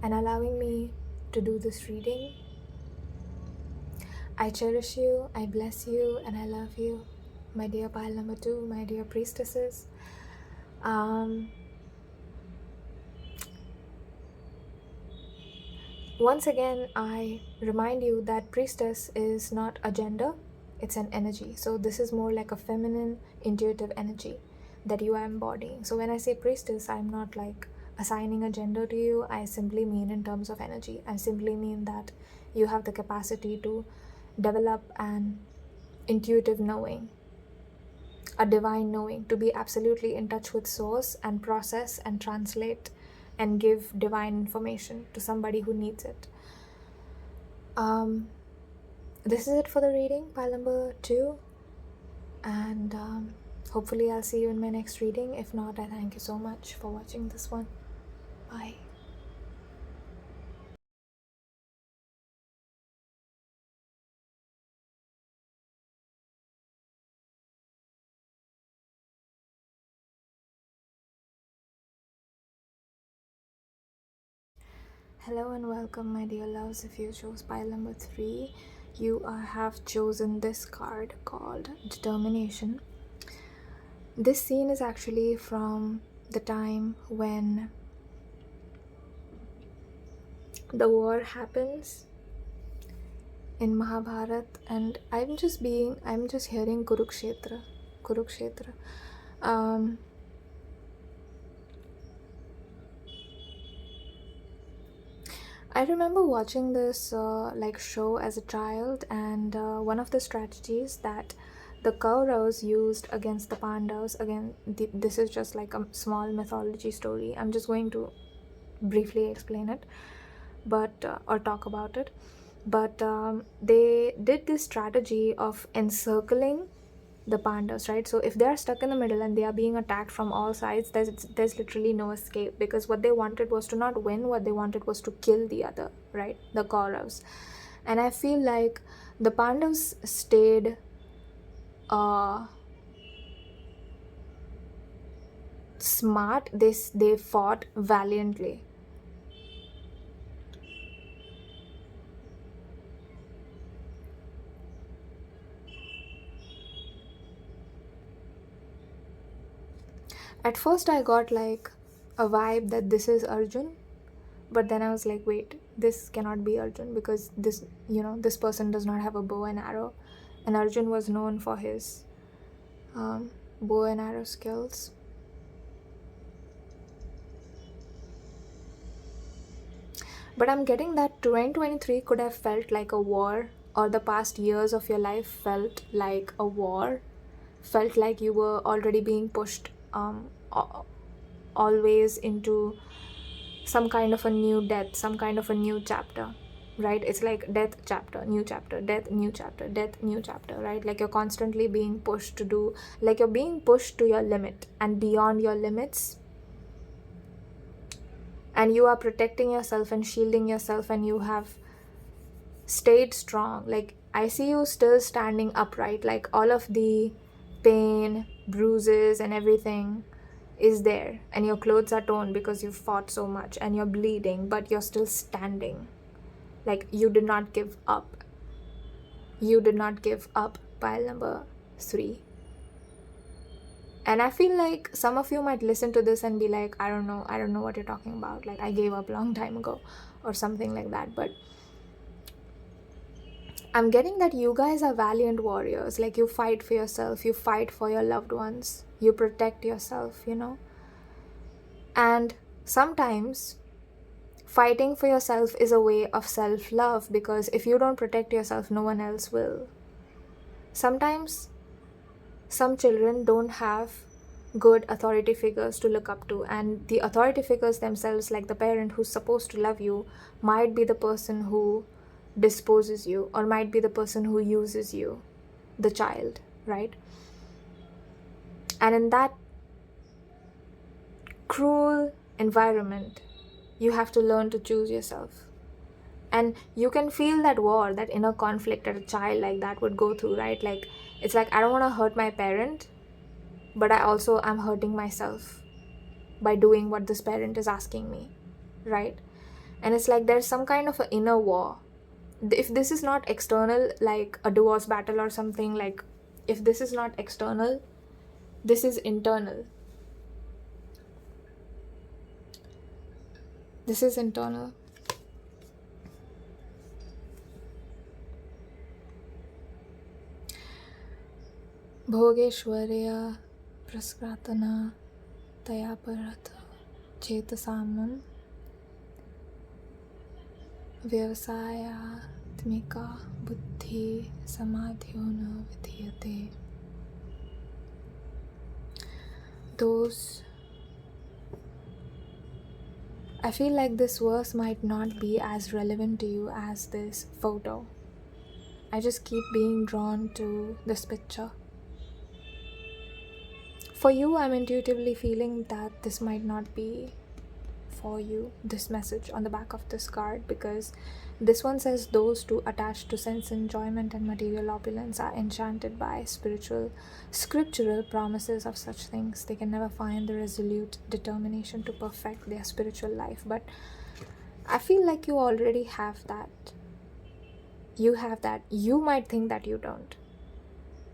And allowing me to do this reading. I cherish you, I bless you, and I love you, my dear pile number 2, my dear priestesses. Once again, I remind you that priestess is not a gender, it's an energy. So this is more like a feminine, intuitive energy that you are embodying. So when I say priestess, I'm not like assigning a gender to you, I simply mean in terms of energy. I simply mean that you have the capacity to develop an intuitive knowing, a divine knowing, to be absolutely in touch with source and process and translate and give divine information to somebody who needs it. This is it for the reading, pile number 2, and hopefully I'll see you in my next reading. If not, I thank you so much for watching this one. Bye. Hello and welcome, my dear loves. If you chose pile number 3, you have chosen this card called Determination. This scene is actually from the time when the war happens in Mahabharat, and I'm just hearing Kurukshetra. I remember watching this show as a child, and one of the strategies that the Kauravas used against the Pandavas, again, this is just like a small mythology story. I'm just going to briefly explain it, but or talk about it. But they did this strategy of encircling the Pandavas, right? So if they are stuck in the middle and they are being attacked from all sides, there's literally no escape, because what they wanted was to not win, what they wanted was to kill the other, right? The Kauravas. And I feel like the Pandavas stayed smart. They fought valiantly. At first I got like a vibe that this is Arjun, but then I was like, wait, this cannot be Arjun, because this, this person does not have a bow and arrow, and Arjun was known for his bow and arrow skills. But I'm getting that 2023 could have felt like a war, or the past years of your life felt like a war, felt like you were already being pushed always into some kind of a new death, some kind of a new chapter, right? It's like death chapter, new chapter, death, new chapter, death, new chapter, right? Like you're constantly being pushed to do, like you're being pushed to your limit and beyond your limits, and you are protecting yourself and shielding yourself, and you have stayed strong. Like I see you still standing upright, like all of the pain, bruises and everything is there, and your clothes are torn because you've fought so much and you're bleeding, but you're still standing. Like you did not give up. You did not give up, pile number 3. And I feel like some of you might listen to this and be like, I don't know what you're talking about, like I gave up a long time ago or something like that. But I'm getting that you guys are valiant warriors. Like you fight for yourself, you fight for your loved ones, you protect yourself, And sometimes fighting for yourself is a way of self-love, because if you don't protect yourself, no one else will. Sometimes some children don't have good authority figures to look up to, and the authority figures themselves, like the parent who's supposed to love you, might be the person who disposes you, or might be the person who uses you, the child, right? And in that cruel environment, you have to learn to choose yourself. And you can feel that war, that inner conflict that a child like that would go through, right? Like it's like, I don't want to hurt my parent, but I also am hurting myself by doing what this parent is asking me, right? And it's like there's some kind of an inner war. If this is not external, like a divorce battle or something, like if this is not external, this is internal. This is internal. 𝘱𝘰𝘵𝑚 प्रस्क्रातना तया परत 𝘱𝘪𝓵𝑚 𝑣‍යવસાયાત્મિકા બુદ્ધિ સમાધિઓ ન વિધીયતે. Those, I feel like this verse might not be as relevant to you as this photo. I just keep being drawn to this picture. For you, I'm intuitively feeling that this might not be for you, this message on the back of this card, because this one says those too attached to sense enjoyment and material opulence are enchanted by scriptural promises of such things. They can never find the resolute determination to perfect their spiritual life. But I feel like you already have that. You have that. You might think that you don't,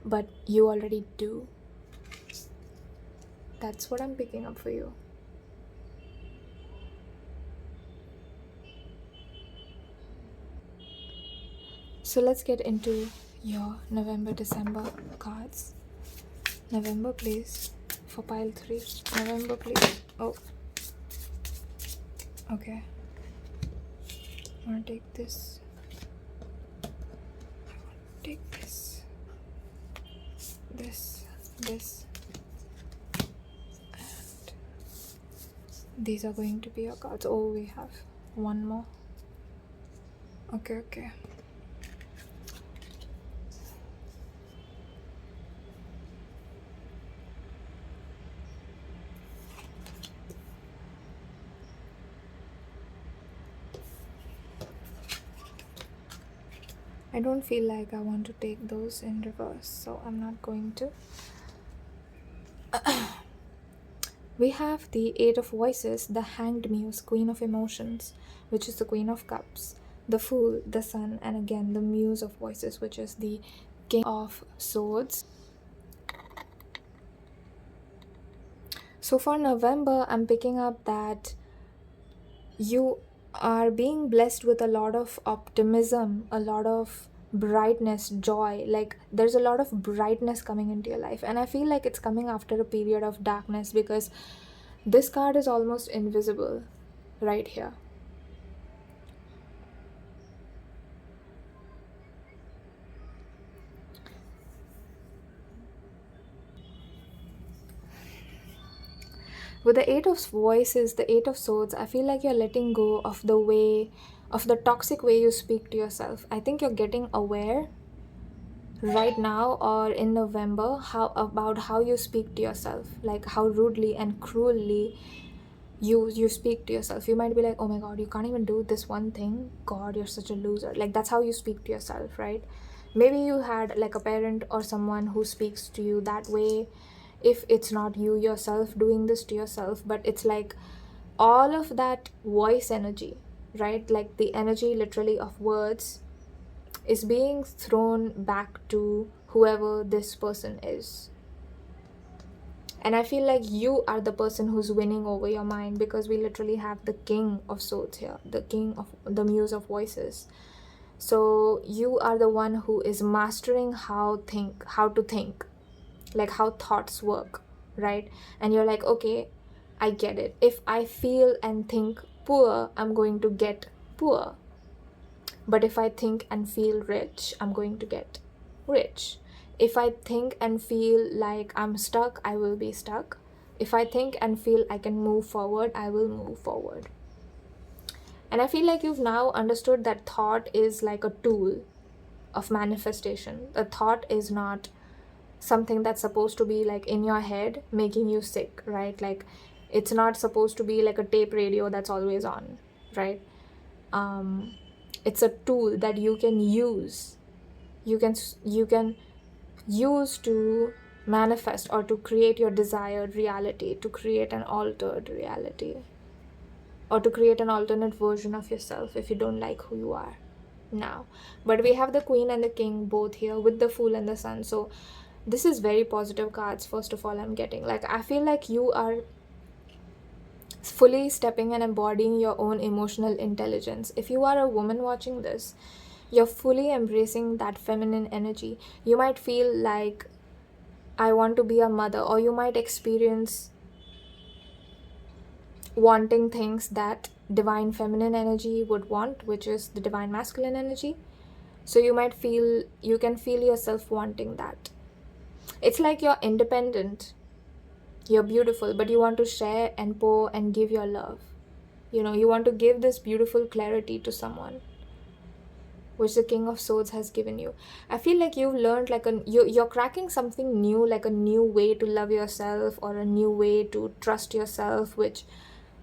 but you already do. That's what I'm picking up for you. So let's get into your November-December cards. November, please, for pile 3. November, please. Oh, okay. I want to take this. I want to take this. This. And these are going to be your cards. Oh, we have one more. Okay. I don't feel like I want to take those in reverse, so I'm not going to. We have the 8 of Voices, the Hanged Muse, Queen of Emotions, which is the Queen of Cups, the Fool, the Sun, and again the Muse of Voices, which is the King of Swords. So for November, I'm picking up that you are being blessed with a lot of optimism, a lot of brightness, joy. Like there's a lot of brightness coming into your life, and I feel like it's coming after a period of darkness, because this card is almost invisible right here. With the 8 of Voices, the 8 of Swords, I feel like you're letting go of the toxic way you speak to yourself. I think you're getting aware right now or in November about how you speak to yourself, like how rudely and cruelly you speak to yourself. You might be like, oh my god, you can't even do this one thing, god, you're such a loser. Like that's how you speak to yourself, right? Maybe you had like a parent or someone who speaks to you that way, if it's not you yourself doing this to yourself, but it's like all of that voice energy, right? Like the energy literally of words is being thrown back to whoever this person is. And I feel like you are the person who's winning over your mind, because we literally have the King of Swords here, the King of the Muse of Voices. So you are the one who is mastering how to think, like how thoughts work, right? And you're like, okay, I get it. If I feel and think poor, I'm going to get poor. But if I think and feel rich, I'm going to get rich. If I think and feel like I'm stuck, I will be stuck. If I think and feel I can move forward, I will move forward. And I feel like you've now understood that thought is like a tool of manifestation. A thought is not something that's supposed to be like in your head making you sick, right? Like it's not supposed to be like a tape radio that's always on, right? It's a tool that you can use. You can use to manifest or to create your desired reality, to create an altered reality, or to create an alternate version of yourself if you don't like who you are now. But we have the Queen and the King both here with the Fool and the Sun. So this is very positive cards. First of all, I'm getting like, I feel like you are fully stepping and embodying your own emotional intelligence. If you are a woman watching this, you're fully embracing that feminine energy. You might feel like, I want to be a mother, or you might experience wanting things that divine feminine energy would want, which is the divine masculine energy. So you can feel yourself wanting that. It's like you're independent, you're beautiful, but you want to share and pour and give your love. You want to give this beautiful clarity to someone, which the King of Swords has given you. I feel like you've learned you're cracking something new, like a new way to love yourself or a new way to trust yourself, which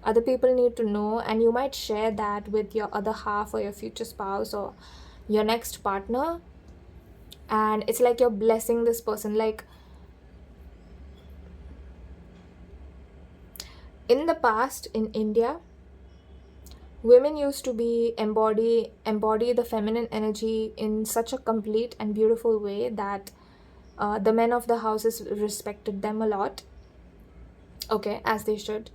other people need to know, and you might share that with your other half or your future spouse or your next partner. And it's like you're blessing this person. Like, in the past in India, women used to embody the feminine energy in such a complete and beautiful way that the men of the houses respected them a lot. Okay, as they should.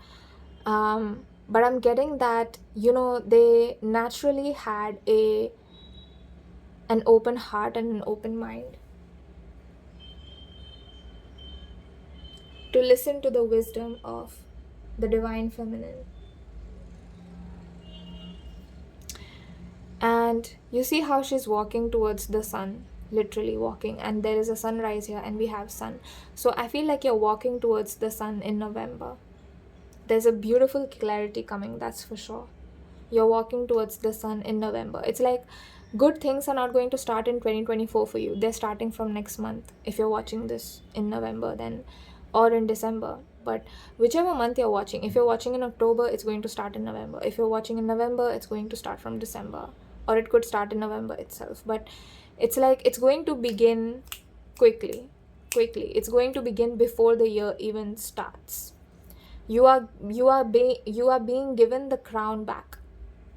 But I'm getting that, they naturally had an open heart and an open mind to listen to the wisdom of the divine feminine. And you see how she's walking towards the sun, literally walking, and there is a sunrise here and we have sun. So I feel like you're walking towards the sun in November. There's a beautiful clarity coming, that's for sure. You're walking towards the sun in November. It's like good things are not going to start in 2024 for you. They're starting from next month if you're watching this in November then, or in December. But whichever month you're watching, if you're watching in October, it's going to start in November. If you're watching in November, it's going to start from December, or it could start in November itself. But it's like it's going to begin quickly. It's going to begin before the year even starts. You are being given the crown back.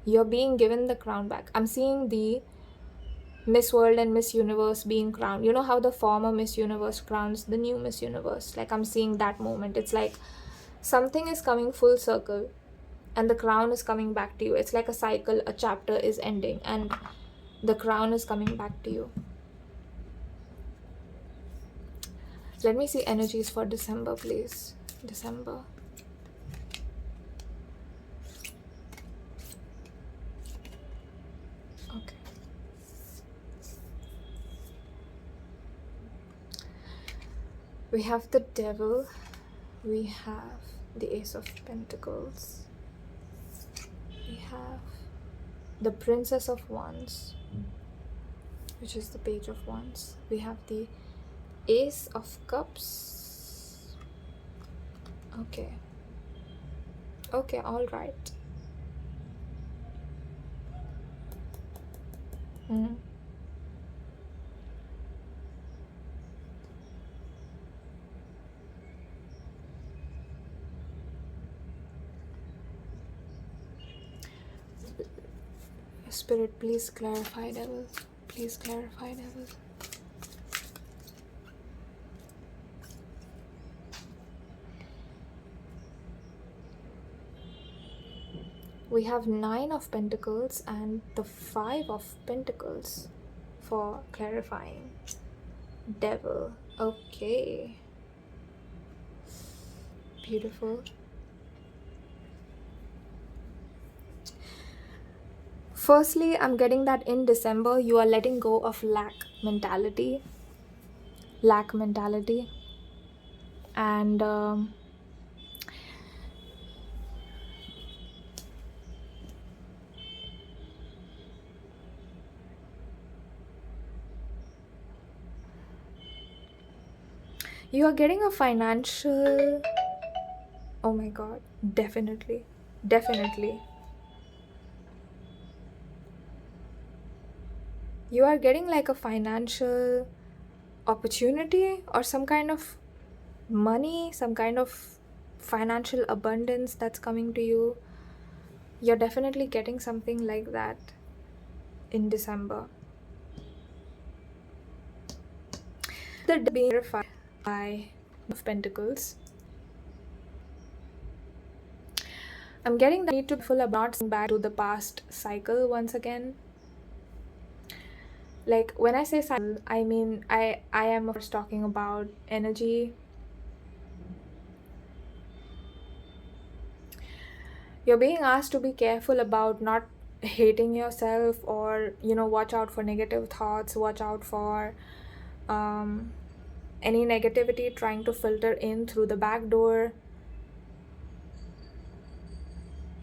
You're being given the crown back. I'm seeing the Miss World and Miss Universe being crowned. You know how the former Miss Universe crowns the new Miss Universe? Like, I'm seeing that moment. It's like something is coming full circle and the crown is coming back to you. It's like a cycle, a chapter is ending and the crown is coming back to you. Let me see energies for December, please. December. Okay. We have the Devil. We have the Ace of Pentacles. We have the Princess of Wands, which is the Page of Wands. We have the Ace of Cups. Okay, all right. Spirit, please clarify, Devil. Please clarify, Devil. We have 9 of Pentacles and the 5 of Pentacles for clarifying. Devil. Okay. Beautiful. Firstly, I'm getting that in December, you are letting go of lack mentality. And you are getting a financial... Oh my God, definitely. You are getting like a financial opportunity or some kind of money, some kind of financial abundance that's coming to you. You're definitely getting something like that in December. The being verified by of Pentacles. I'm getting the need to be full about back to the past cycle once again. Like, when I say cycle, I mean I am of course talking about energy. You're being asked to be careful about not hating yourself, or watch out for negative thoughts, watch out for any negativity trying to filter in through the back door,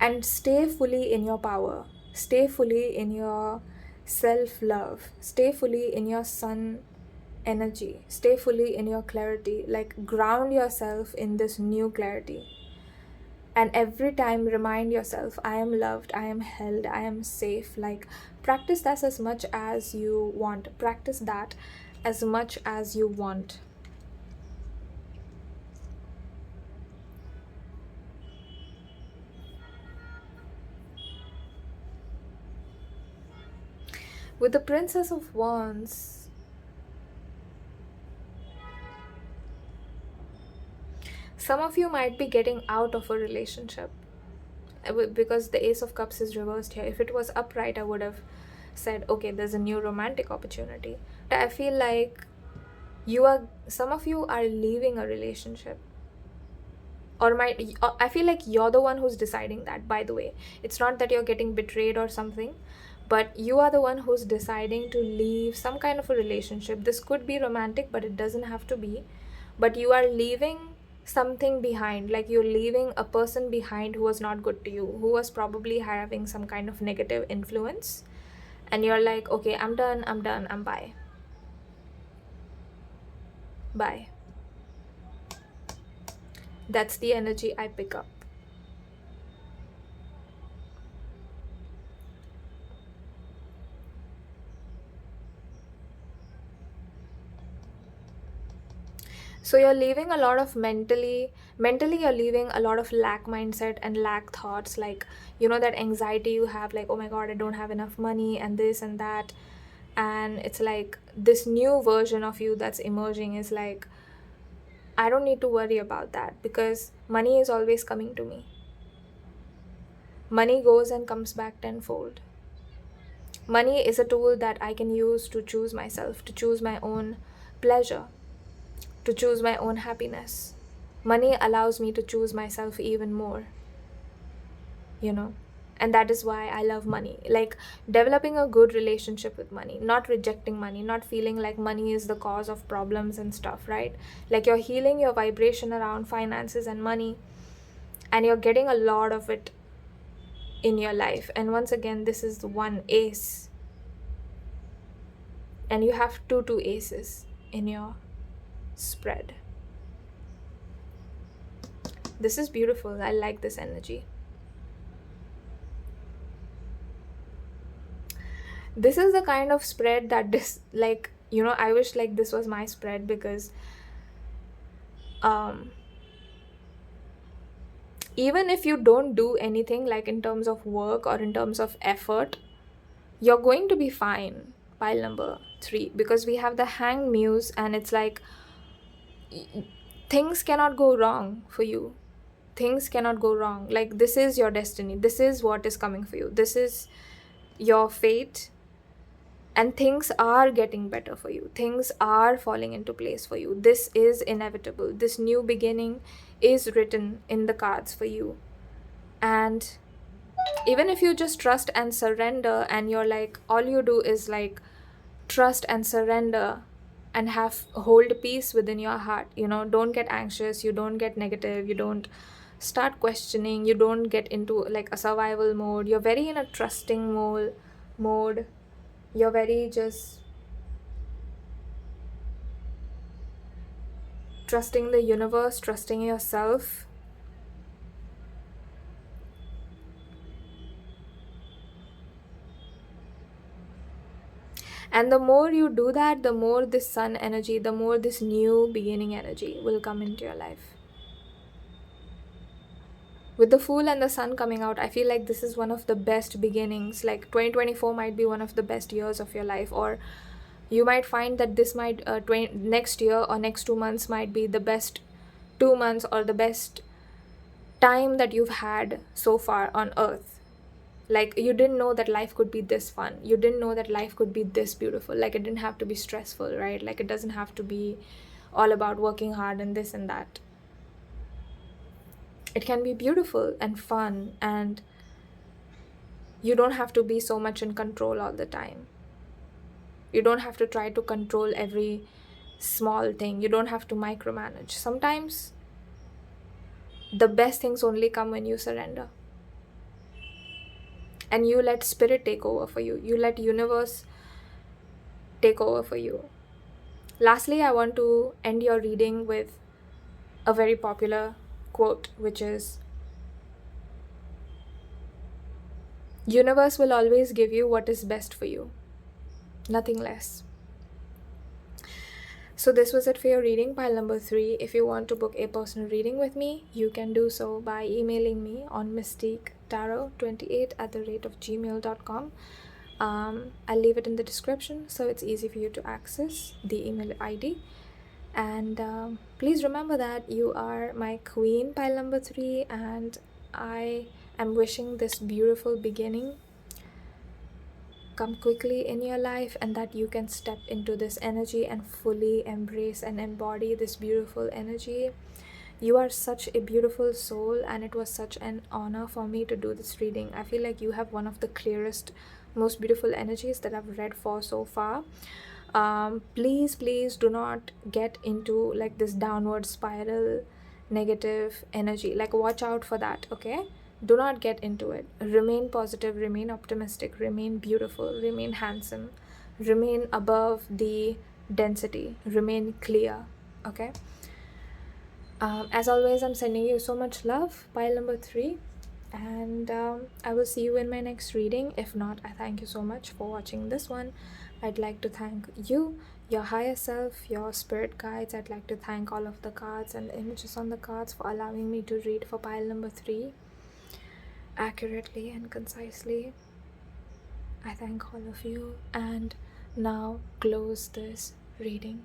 and stay fully in your power, stay fully in your self-love, stay fully in your sun energy, stay fully in your clarity. Like, ground yourself in this new clarity, and every time remind yourself, I am loved, I am held, I am safe. Like, practice that as much as you want, practice that as much as you want. With the Princess of Wands, some of you might be getting out of a relationship, because the Ace of Cups is reversed here. If it was upright, I would have said, okay, there's a new romantic opportunity. I feel like some of you are leaving a relationship, or I feel like you're the one who's deciding that, by the way. It's not that you're getting betrayed or something, but you are the one who's deciding to leave some kind of a relationship. This could be romantic, but it doesn't have to be. But you are leaving something behind, like you're leaving a person behind who was not good to you, who was probably having some kind of negative influence, and you're like, okay, I'm done, I'm bye. That's the energy I pick up. So you're leaving a lot of mentally you're leaving a lot of lack mindset and lack thoughts, like, that anxiety you have, like, oh my god, I don't have enough money and this and that. And it's like this new version of you that's emerging is like, I don't need to worry about that, because money is always coming to me. Money goes and comes back tenfold. Money is a tool that I can use to choose myself, to choose my own pleasure, to choose my own happiness. Money allows me to choose myself even more, and that is why I love money. Like, developing a good relationship with money, not rejecting money, not feeling like money is the cause of problems and stuff, right? Like, you're healing your vibration around finances and money, and you're getting a lot of it in your life. And once again, this is the one ace, and you have two aces in your spread. This is beautiful. I like this energy. This is the kind of spread that I wish like this was my spread, because even if you don't do anything, like in terms of work or in terms of effort, you're going to be fine. Pile number 3, because we have the Hanged Muse, and it's like things cannot go wrong for you. Things cannot go wrong. Like, this is your destiny. This is what is coming for you. This is your fate. And things are getting better for you. Things are falling into place for you. This is inevitable. This new beginning is written in the cards for you. And even if you just trust and surrender, and you're like, all you do is like trust and surrender and hold peace within your heart, don't get anxious, you don't get negative, you don't start questioning, you don't get into like a survival mode. You're very in a trusting mode. You're very just trusting the universe, trusting yourself. And the more you do that, the more this sun energy, the more this new beginning energy will come into your life. With the Fool and the Sun coming out, I feel like this is one of the best beginnings. Like, 2024 might be one of the best years of your life, or you might find that this might next year or next 2 months might be the best 2 months, or the best time that you've had so far on earth. Like, you didn't know that life could be this fun. You didn't know that life could be this beautiful. Like, it didn't have to be stressful, right? Like, it doesn't have to be all about working hard and this and that. It can be beautiful and fun, and you don't have to be so much in control all the time. You don't have to try to control every small thing. You don't have to micromanage. Sometimes the best things only come when you surrender. And you let spirit take over for you. You let universe take over for you. Lastly, I want to end your reading with a very popular quote, which is, universe will always give you what is best for you, nothing less. So this was it for your reading, pile number 3. If you want to book a personal reading with me, you can do so by emailing me on mystiquetarot28@gmail.com. I'll leave it in the description so it's easy for you to access the email ID. And please remember that you are my queen, pile number 3, and I am wishing this beautiful beginning come quickly in your life, and that you can step into this energy and fully embrace and embody this beautiful energy. You are such a beautiful soul, and it was such an honor for me to do this reading. I feel like you have one of the clearest, most beautiful energies that I've read for so far. Please do not get into like this downward spiral negative energy. Like, watch out for that, okay? Do not get into it. Remain positive, remain optimistic, remain beautiful, remain handsome, remain above the density, remain clear, okay? As always, I'm sending you so much love, pile number 3, and I will see you in my next reading. If not, I thank you so much for watching this one. I'd like to thank you, your higher self, your spirit guides. I'd like to thank all of the cards and the images on the cards for allowing me to read for pile number 3 accurately and concisely. I thank all of you, and now close this reading.